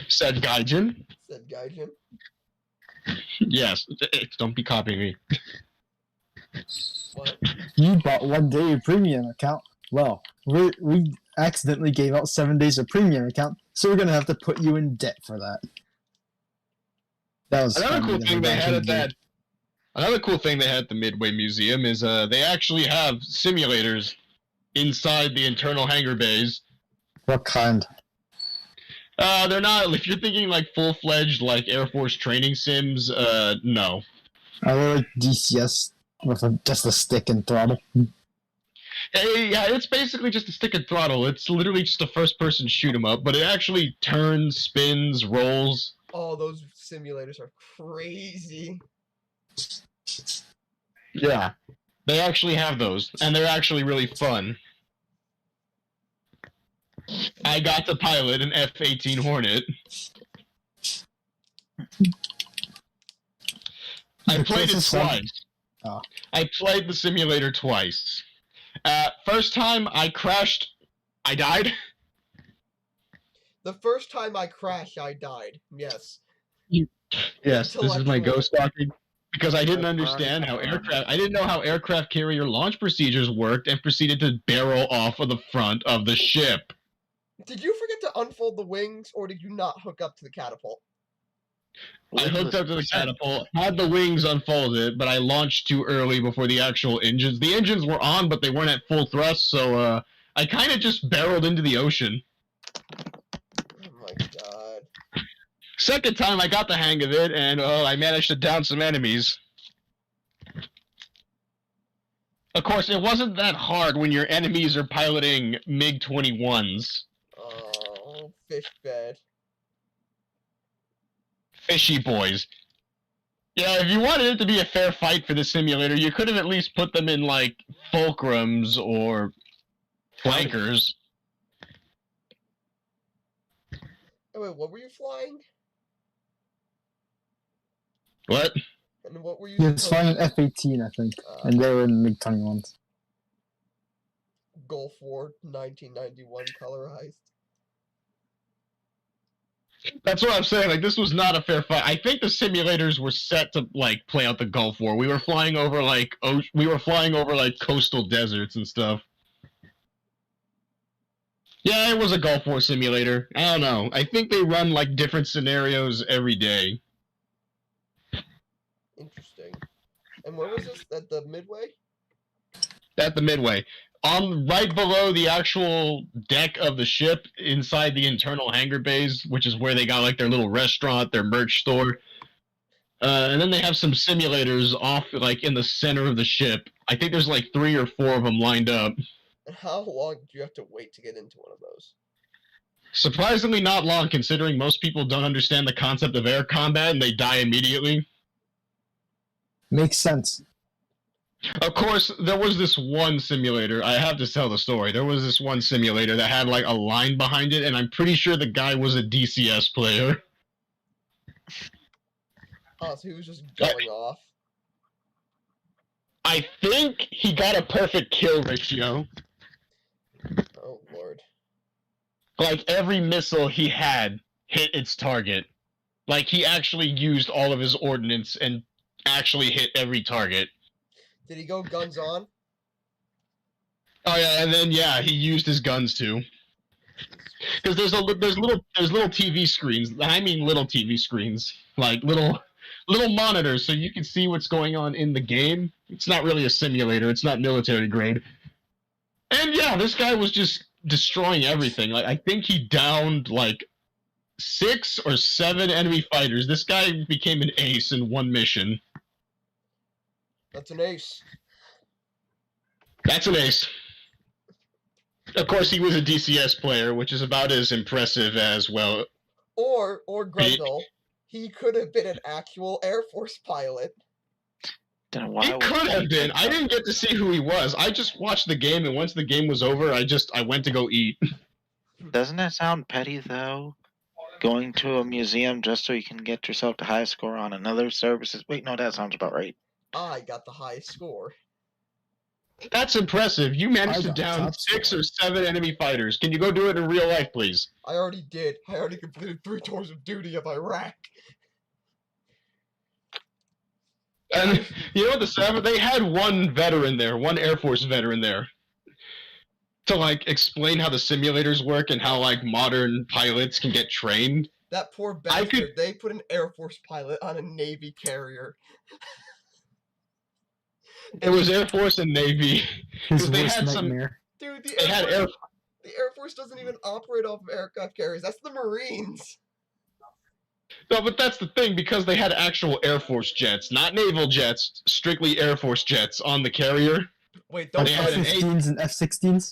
Said Gaijin. said Gaijin. Yes. Don't be copying me. What? You bought 1 day of premium account. Well, we accidentally gave out 7 days of premium account, so we're gonna have to put you in debt for that. That was Another funny cool that thing they had Gaijin at did. that. Another cool thing they had at the Midway Museum is they actually have simulators inside the internal hangar bays. What kind? They're not. If you're thinking like full-fledged like Air Force training sims, no. Are they like DCS with just a stick and throttle? Yeah, it's basically just a stick and throttle. It's literally just a first-person shoot 'em up, but it actually turns, spins, rolls. Oh, those simulators are crazy. Yeah, they actually have those, and they're actually really fun. I got to pilot an F-18 Hornet. I played it twice. Oh. I played the simulator twice. First time I crashed, I died. The first time I crashed, I died. Yes. Yes, this is my Intellectual. ghost talking. Because I didn't That's understand how right. I didn't know how aircraft carrier launch procedures worked and proceeded to barrel off of the front of the ship. Did you forget to unfold the wings, or did you not hook up to the catapult? I hooked up to the catapult, had the wings unfolded, but I launched too early before the actual engines. The engines were on, but they weren't at full thrust, so I kind of just barreled into the ocean. Oh my god. Second time, I got the hang of it, and I managed to down some enemies. Of course, it wasn't that hard when your enemies are piloting MiG-21s. Oh, fish bed. Fishy boys. Yeah, if you wanted it to be a fair fight for the simulator, you could have at least put them in, like, fulcrums or flankers. Oh, wait, what were you flying? What? And what were you Yeah, it's supposed- flying an F-18, I think, Uh, and they were in the MiG-21s. Gulf War 1991 colorized. That's what I'm saying. Like, this was not a fair fight. I think the simulators were set to like play out the Gulf War. We were flying over like coastal deserts and stuff. Yeah, it was a Gulf War simulator. I don't know. I think they run like different scenarios every day. Interesting. And where was this? At the Midway? at the Midway. Right below the actual deck of the ship, inside the internal hangar bays, which is where they got like their little restaurant, their merch store. And then they have some simulators off like in the center of the ship. I think there's like 3 or 4 of them lined up. And how long do you have to wait to get into one of those? Surprisingly not long, considering most people don't understand the concept of air combat and they die immediately. Makes sense. Of course, there was this one simulator. I have to tell the story. There was this one simulator that had like a line behind it, and I'm pretty sure the guy was a DCS player. Oh, so he was just going off. I think he got a perfect kill ratio. Oh, Lord. Like, every missile he had hit its target. Like, he actually used all of his ordnance and actually hit every target. Did he go guns on? Oh yeah, and then yeah, he used his guns too. Because there's little TV screens. I mean little TV screens, like little monitors, so you can see what's going on in the game. It's not really a simulator. It's not military grade. And yeah, this guy was just destroying everything. Like I think he downed like 6 or 7 enemy fighters. This guy became an ace in one mission. That's an ace. That's an ace. Of course, he was a DCS player, which is about as impressive as, well... Or Grendel, he could have been an actual Air Force pilot. He could have been. I didn't get to see who he was. I just watched the game, and once the game was over, I went to go eat. Doesn't that sound petty, though? Going to a museum just so you can get yourself the high score on another services? Wait, no, that sounds about right. I got the highest score. That's impressive. You managed to down 6 or 7 enemy fighters. Can you go do it in real life, please? I already did. I already completed 3 tours of duty of Iraq. And you know what the sad? They had one veteran there, one Air Force veteran there, to like explain how the simulators work and how like modern pilots can get trained. That poor bastard. They put an Air Force pilot on a Navy carrier. It was Air Force and Navy. His They worst had nightmare. Dude, They had Air. the Air Force doesn't even operate off of aircraft carriers. That's the Marines. No, but that's the thing, because they had actual Air Force jets, not naval jets, strictly Air Force jets on the carrier. Wait, don't They had an F-15s and F-16s?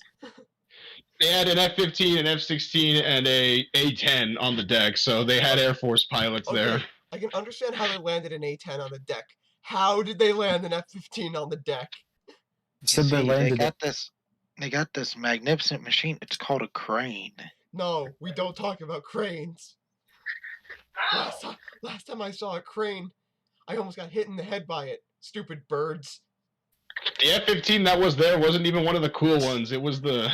They had an F-15, an F-16, and a A-10 on the deck, so they had Air Force pilots there. I can understand how they landed an A-10 on the deck. How did they land an F-15 on the deck? Said they landed it. They got this magnificent machine. It's called a crane. No, we don't talk about cranes. Last time I saw a crane, I almost got hit in the head by it. Stupid birds. The F-15 that was there wasn't even one of the cool ones. It was the...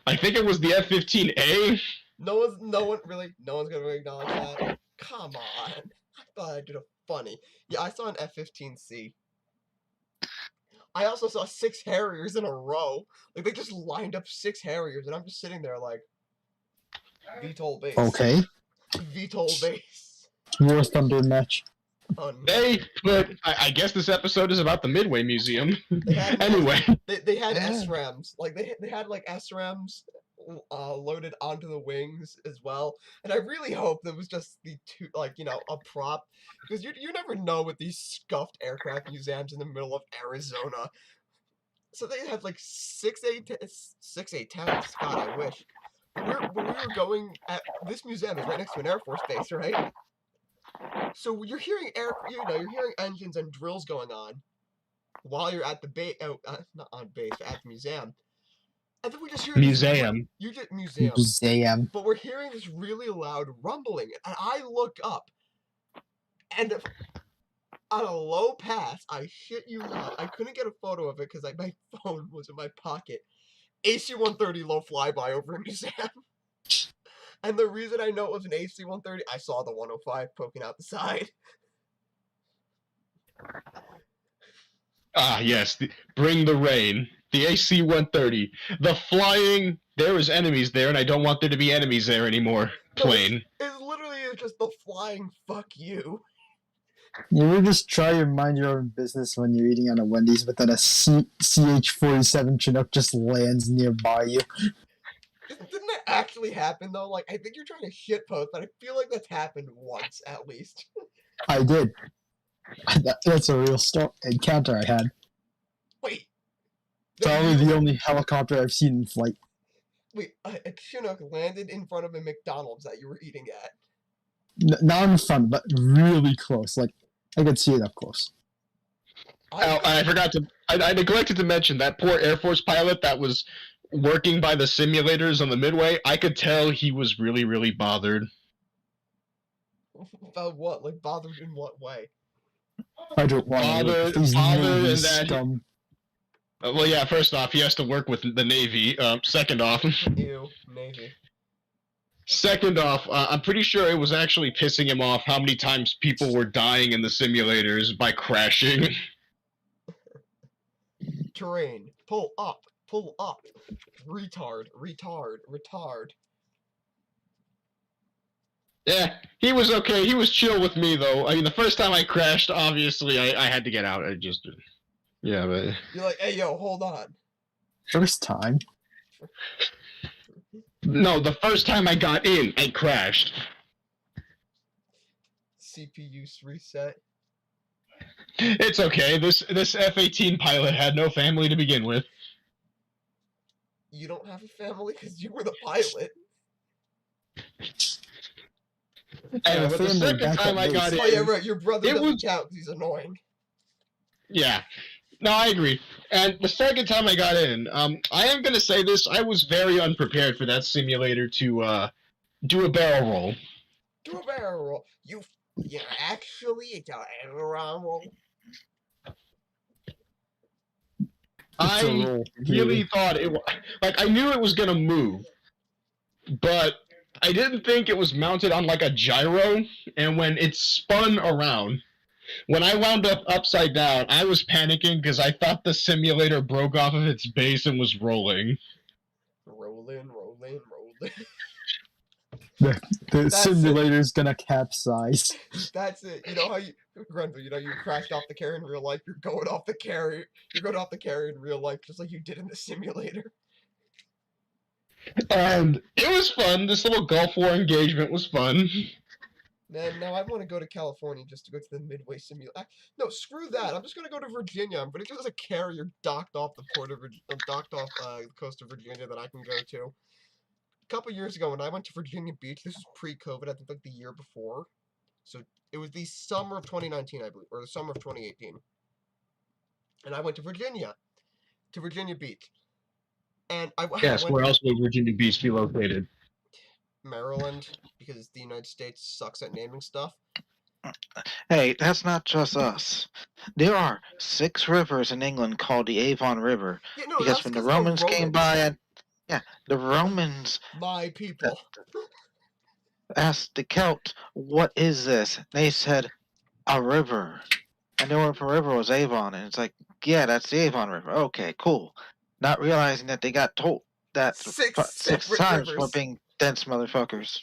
I think it was the F-15A. No one's gonna really acknowledge that. Come on. I thought I did a funny. Yeah, I saw an F-15C. I also saw 6 Harriers in a row. Like, they just lined up 6 Harriers, and I'm just sitting there like, VTOL base. Okay. VTOL base. War Thunder match. They put... I guess this episode is about the Midway Museum. Anyway. They had SRAMs. Like, they had, like, SRAMs loaded onto the wings as well. And I really hope that was just the two, like, you know, a prop. Because you never know with these scuffed aircraft museums in the middle of Arizona. So they had, like, 6 A-10s. God, I wish. When we were going at... This museum is right next to an Air Force base, right? So you're hearing you're hearing engines and drills going on while you're at the base, not on base, but at the museum. And then we just hear Museum. Museum. But we're hearing this really loud rumbling, and I look up, and on a low pass, I shit you not, I couldn't get a photo of it because my phone was in my pocket. AC-130 low flyby over a museum. And the reason I know it was an AC-130, I saw the 105 poking out the side. Ah, yes. Bring the rain. The AC-130. The flying, there is enemies there, and I don't want there to be enemies there anymore. Plane. It's literally just the flying fuck you. You ever just try to mind your own business when you're eating at a Wendy's, but then a CH-47 Chinook just lands nearby you? Didn't that actually happen though? Like, I think you're trying to shitpost, but I feel like that's happened once at least. I did. That's a real encounter I had. Wait. Probably the only helicopter I've seen in flight. Wait, a Chinook landed in front of a McDonald's that you were eating at. Not in front, but really close. Like, I could see it up close. I forgot to. I neglected to mention that poor Air Force pilot that was working by the simulators on the Midway. I could tell he was really, really bothered. About what? Like, bothered in what way? I don't want to look at these Bothered Navy in that- scum. Well, yeah. First off, he has to work with the Navy. Second off, Ew, Navy. I'm pretty sure it was actually pissing him off how many times people were dying in the simulators by crashing. Terrain. Pull up. Pull up. Retard. Retard. Retard. Yeah, he was okay. He was chill with me though. I mean, the first time I crashed, obviously I had to get out. I just, yeah, but You're like, hey, yo, hold on. First time. no, the first time I got in, I crashed. CPU's reset. It's okay. This F-18 pilot had no family to begin with. You don't have a family because you were the pilot. Anyway, but the family second back time at I got base. in, Oh, yeah, right. Your brother It doesn't was- count because he's annoying. yeah. No, I agree. And the second time I got in, I am gonna say this: I was very unprepared for that simulator to do a barrel roll. Do a barrel roll. Yeah, actually, it's a barrel roll. It's a I roll. really thought it. Like I knew it was gonna move, but I didn't think it was mounted on like a gyro. And when it spun around, when I wound up upside down, I was panicking because I thought the simulator broke off of its base and was rolling. Rolling, rolling, rolling. The That's it. simulator's gonna capsize. That's it. You know how Grenville, you crashed off the carrier in real life. You're going off the carrier. You're going off the carrier in real life, just like you did in the simulator. And it was fun. This little Gulf War engagement was fun. Man, now I want to go to California just to go to the Midway simulator. No, screw that. I'm just gonna go to Virginia. I'm gonna go to a carrier docked off the coast of Virginia that I can go to. A couple years ago, when I went to Virginia Beach, this was pre-COVID. I think like the year before. So it was the summer of 2019, I believe, or the summer of 2018. And I went to Virginia Beach, and I Yes, went where else would Virginia Beach be located? Maryland because the United States sucks at naming stuff. Hey, that's not just us. There are 6 rivers in England called the Avon River Yeah, no, because that's when the 'cause Romans came by and the Romans my people. asked the Celts, "What is this?" They said, "A river," and the word for river was Avon, and it's like, yeah, that's the Avon River. Okay, cool. Not realizing that they got told that Six 6 separate times for rivers. being dense motherfuckers.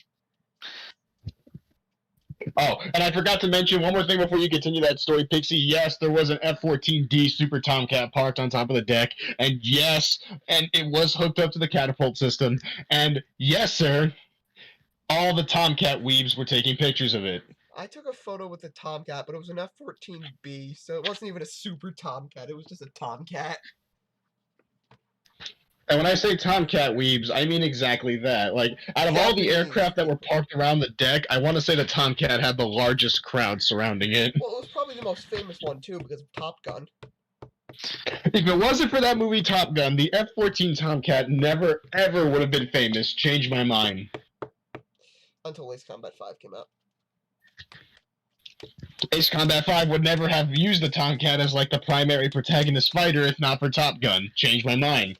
Oh, and I forgot to mention one more thing before you continue that story, Pixie. Yes, there was an F-14D Super Tomcat parked on top of the deck, and yes, and it was hooked up to the catapult system, and yes, sir, all the Tomcat weebs were taking pictures of it. I took a photo with a Tomcat, but it was an F-14B, so it wasn't even a Super Tomcat. It was just a Tomcat. And when I say Tomcat weebs, I mean exactly that. Like, out of all the Japanese. aircraft that were parked around the deck, I want to say the Tomcat had the largest crowd surrounding it. Well, it was probably the most famous one too because of Top Gun. If it wasn't for that movie Top Gun, the F-14 Tomcat never, ever would have been famous. Changed my mind. Until Ace Combat 5 came out. Ace Combat 5 would never have used the Tomcat as, like, the primary protagonist fighter if not for Top Gun. Changed my mind.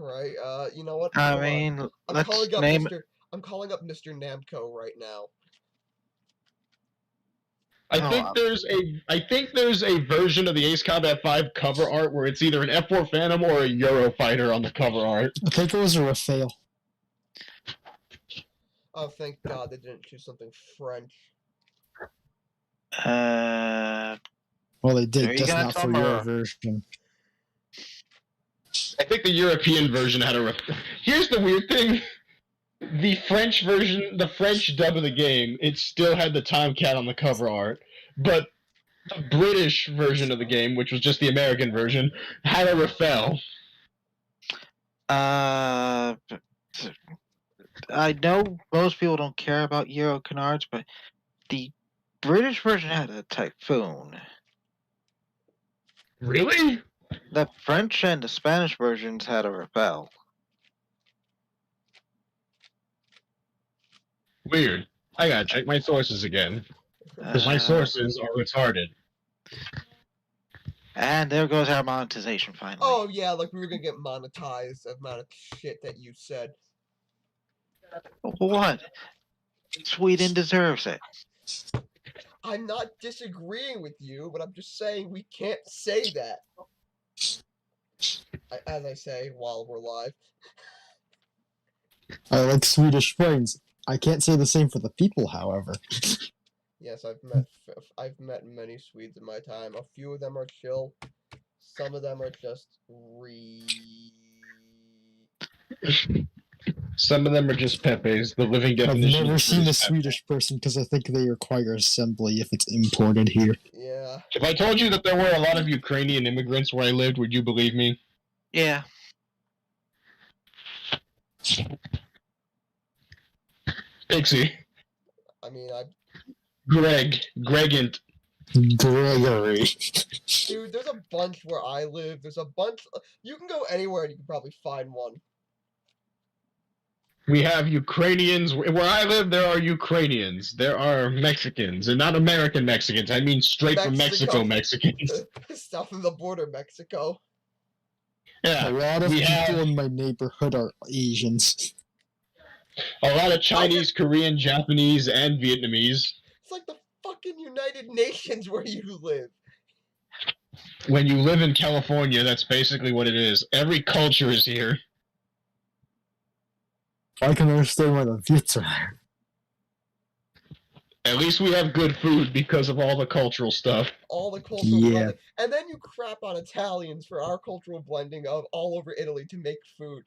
Alright, you know what? I Hold on. mean, I'm let's calling up name I'm calling up Mr. Namco right now. I Oh, think there's a version of the Ace Combat 5 cover art where it's either an F4 Phantom or a Eurofighter on the cover art. I think it was a Rafale. Oh, thank God they didn't choose something French. Uh, Well, they There did, you just go, not for your Tomorrow. version. I think the European version had a. Here's the weird thing: the French version, the French dub of the game, it still had the Tomcat on the cover art, but the British version of the game, which was just the American version, had a Rafale. I know most people don't care about Euro canards, but the British version had a Typhoon. Really? The French and the Spanish versions had a Rafale. Weird. I gotta check my sources again, because my sources are retarded. And there goes our monetization finally. Oh yeah, like we were gonna get monetized. The amount of shit that you said. What? Sweden deserves it. I'm not disagreeing with you, but I'm just saying we can't say that. As I say while we're live. I like Swedish friends. I can't say the same for the people, however. Yes, I've met many Swedes in my time. A few of them are chill. Some of them are just Some of them are just Pepe's. The living I've definition. never of seen a British Pepe. Swedish person because I think they require assembly if it's imported here. Yeah. If I told you that there were a lot of Ukrainian immigrants where I lived, would you believe me? Yeah. Pixie. I mean, Gregant. Gregory. dude, there's a bunch where I live. There's a bunch. You can go anywhere and you can probably find one. We have Ukrainians. Where I live, there are Ukrainians. There are Mexicans, and not American Mexicans. I mean straight from Mexico Mexicans. South of the border, Mexico. Yeah, A lot of we people have in my neighborhood are Asians. a lot of Chinese, Korean, Japanese, and Vietnamese. It's like the fucking United Nations where you live. When you live in California, that's basically what it is. Every culture is here. I can understand why the Vits are there. At least we have good food because of all the cultural stuff. All the cultural Yeah. blending. And then you crap on Italians for our cultural blending of all over Italy to make food.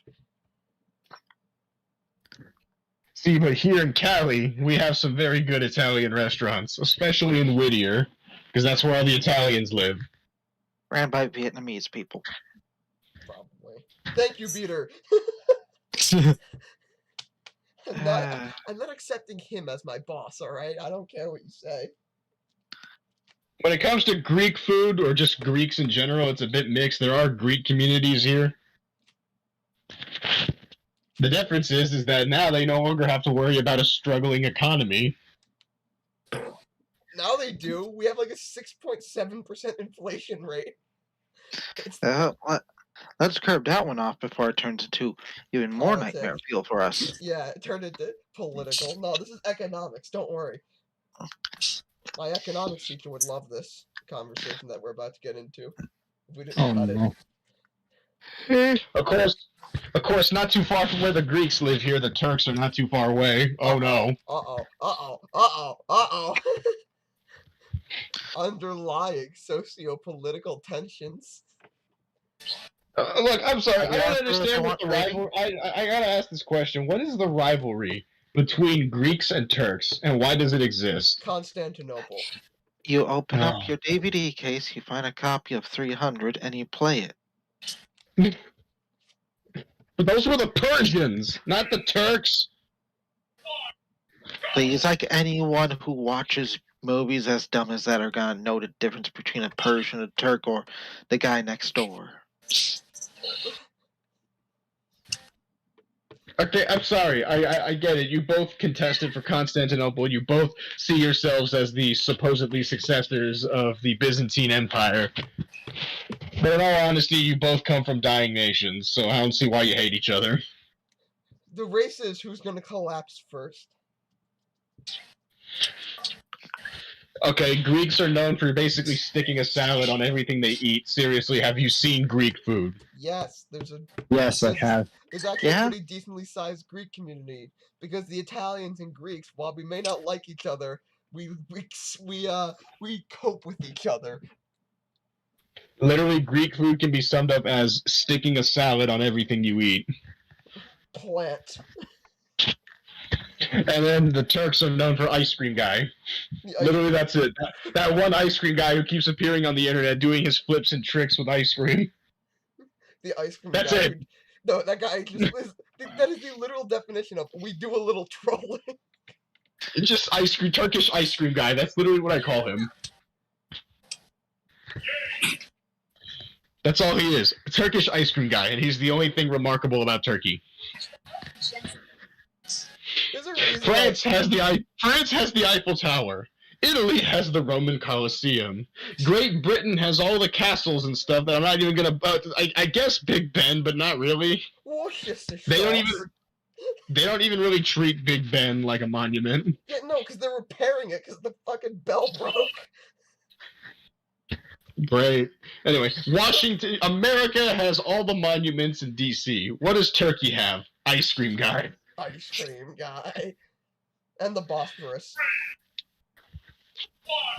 See, but here in Cali, we have some very good Italian restaurants, especially in Whittier, because that's where all the Italians live. Ran by Vietnamese people. Probably. Thank you, Peter. I'm not accepting him as my boss, alright? I don't care what you say. When it comes to Greek food, or just Greeks in general, it's a bit mixed. There are Greek communities here. The difference is that now they no longer have to worry about a struggling economy. Now they do. We have like a 6.7% inflation rate. Let's curb that one off before it turns into even more Politics. nightmare fuel for us. Yeah, it turned into political. No, this is economics. Don't worry. My economics teacher would love this conversation that we're about to get into. If we didn't Oh cut no. it. Of course, not too far from where the Greeks live here, the Turks are not too far away. Oh no. Underlying socio-political tensions. Look, I'm sorry. I Yeah, don't understand what the rivalry. I gotta ask this question. What is the rivalry between Greeks and Turks, and why does it exist? Constantinople. You open Oh. up your DVD case, you find a copy of 300, and you play it. But those were the Persians, not the Turks. Please, like anyone who watches movies as dumb as that are gonna know the difference between a Persian, a Turk, or the guy next door. Okay, I'm sorry. I get it. You both contested for Constantinople. You both see yourselves as the supposedly successors of the Byzantine Empire. But in all honesty, you both come from dying nations, so I don't see why you hate each other. The race is who's going to collapse first. Okay, Greeks are known for basically sticking a salad on everything they eat. Seriously, have you seen Greek food? Yes, Yes, I have. there's actually Yeah? a pretty decently sized Greek community because the Italians and Greeks, while we may not like each other, we cope with each other. Literally, Greek food can be summed up as sticking a salad on everything you eat. Plant. And then the Turks are known for ice cream guy. The ice Literally, that's it. That one ice cream guy who keeps appearing on the internet doing his flips and tricks with ice cream. The ice cream That's guy. it. No, that guy just that is the literal definition of we do a little trolling. It's just ice cream, Turkish ice cream guy. That's literally what I call him. That's all he is. A Turkish ice cream guy, and he's the only thing remarkable about Turkey. There's a reason France has the Eiffel Tower. Italy has the Roman Colosseum. Great Britain has all the castles and stuff that I'm not even gonna. I guess Big Ben, but not really. Worcestershire. They don't even really treat Big Ben like a monument. Yeah, no, because they're repairing it because the fucking bell broke. Great. Anyway, Washington, America has all the monuments in D.C. What does Turkey have? Ice cream guy. Ice cream guy. And the Bosphorus.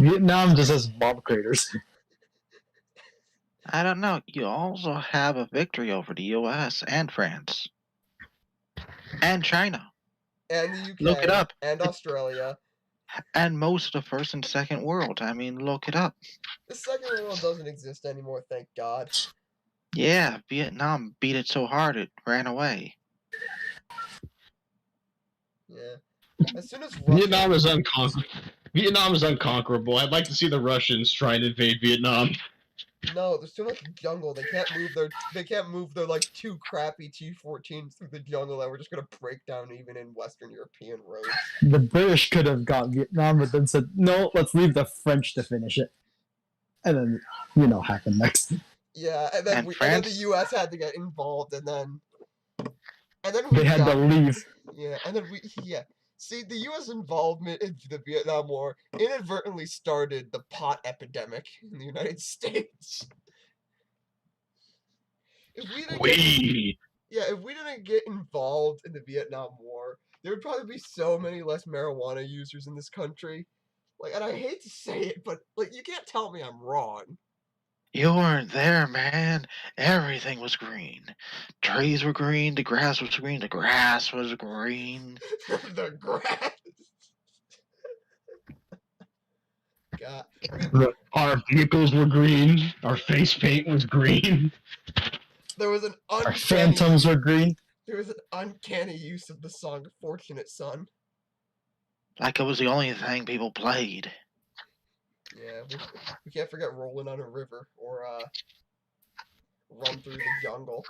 Vietnam just has bomb craters. I don't know. You also have a victory over the U.S. and France. And China. And the UK. Look it up. And Australia. And most of the first and second world. I mean, look it up. The second world doesn't exist anymore, thank God. Yeah, Vietnam beat it so hard it ran away. Yeah. As soon as Russia... Vietnam is unconquerable. I'd like to see the Russians try and invade Vietnam. No, there's too much jungle. They can't move their like two crappy T-14s through the jungle that we're just gonna break down even in Western European roads. The British could have got Vietnam, but then said, no, let's leave the French to finish it. And then, happened next. Yeah, and then the U.S. had to get involved, and then They had to leave. Yeah, and then See, the U.S. involvement in the Vietnam War inadvertently started the pot epidemic in the United States. If we didn't get involved in the Vietnam War, there would probably be so many less marijuana users in this country. Like, and I hate to say it, but like, you can't tell me I'm wrong. You weren't there, man. Everything was green. Trees were green. The grass was green. The grass was green. The grass. God. Our vehicles were green. Our face paint was green. There was an Our phantoms were green. There was an uncanny use of the song "Fortunate Son." Like it was the only thing people played. Yeah, we can't forget "Rolling on a River" or "Run Through the Jungle."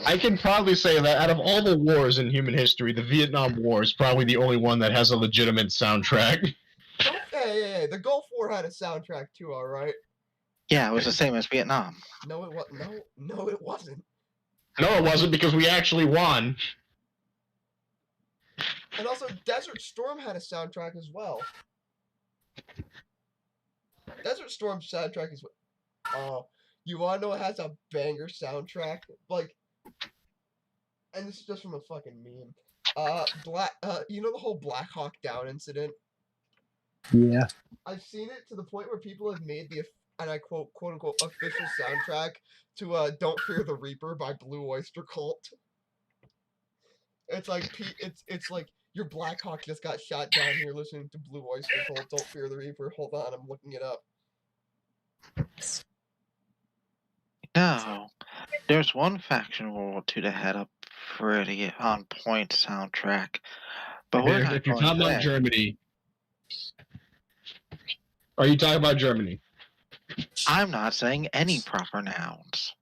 I can probably say that out of all the wars in human history, the Vietnam War is probably the only one that has a legitimate soundtrack. Hey, the Gulf War had a soundtrack too, all right. Yeah, it was the same as Vietnam. No, it was no, it wasn't. No, it wasn't, because we actually won. And also, Desert Storm had a soundtrack as well. Desert Storm's soundtrack is you wanna know what has a banger soundtrack? Like, and this is just from a fucking meme. You know the whole Black Hawk Down incident? Yeah. I've seen it to the point where people have made the, and I quote unquote, official soundtrack to Don't Fear the Reaper by Blue Oyster Cult. It's like it's like your Black Hawk just got shot down here listening to Blue Oyster Cult, Don't Fear the Reaper. Hold on, I'm looking it up. No. There's one faction in World War II that had a pretty on point soundtrack. But If you're talking about Germany. Are you talking about Germany? I'm not saying any proper nouns.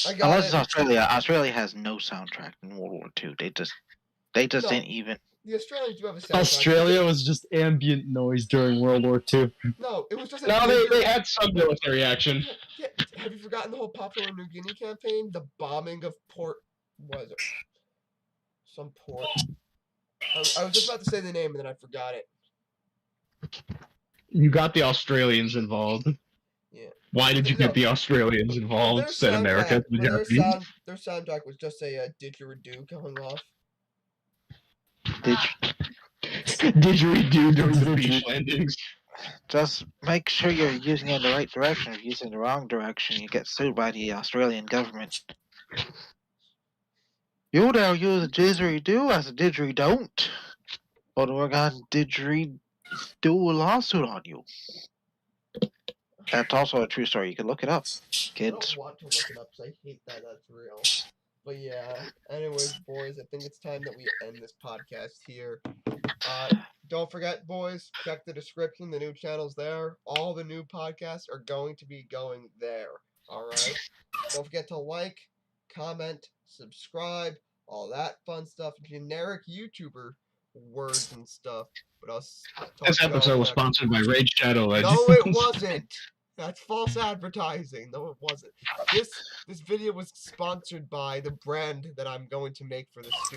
Unless it's Australia. Australia has no soundtrack in World War II. They just didn't even. The Australians do have a soundtrack. Australia was just ambient noise during World War II. No, it was just they had some military action. Yeah. Have you forgotten the whole Papua New Guinea campaign? The bombing of Port... Was it? Some port. I was just about to say the name and then I forgot it. You got the Australians involved. Yeah. Why did you get the Australians involved? Said America. Their soundtrack was just a didgeridoo going off. Didgeridoo during the Didgeridoo. beach landings. Just make sure you're using it in the right direction. If you're using it in the wrong direction, you get sued by the Australian government. You there use a didgeridoo as a didgeridoo. But we're gonna didgeridoo a lawsuit on you. That's also a true story. You can look it up, I kids. don't want to look it up because I hate that that's real. But yeah, anyways, boys, I think it's time that we end this podcast here. Don't forget, boys, check the description. The new channel's there. All the new podcasts are going to be going there. Alright? Don't forget to like, comment, subscribe, all that fun stuff. Generic YouTuber words and stuff. But I'll talk This to y'all episode was next. sponsored by Raid Shadow Legends. No, it wasn't. That's false advertising. No, it wasn't. This video was sponsored by the brand that I'm going to make for this stupid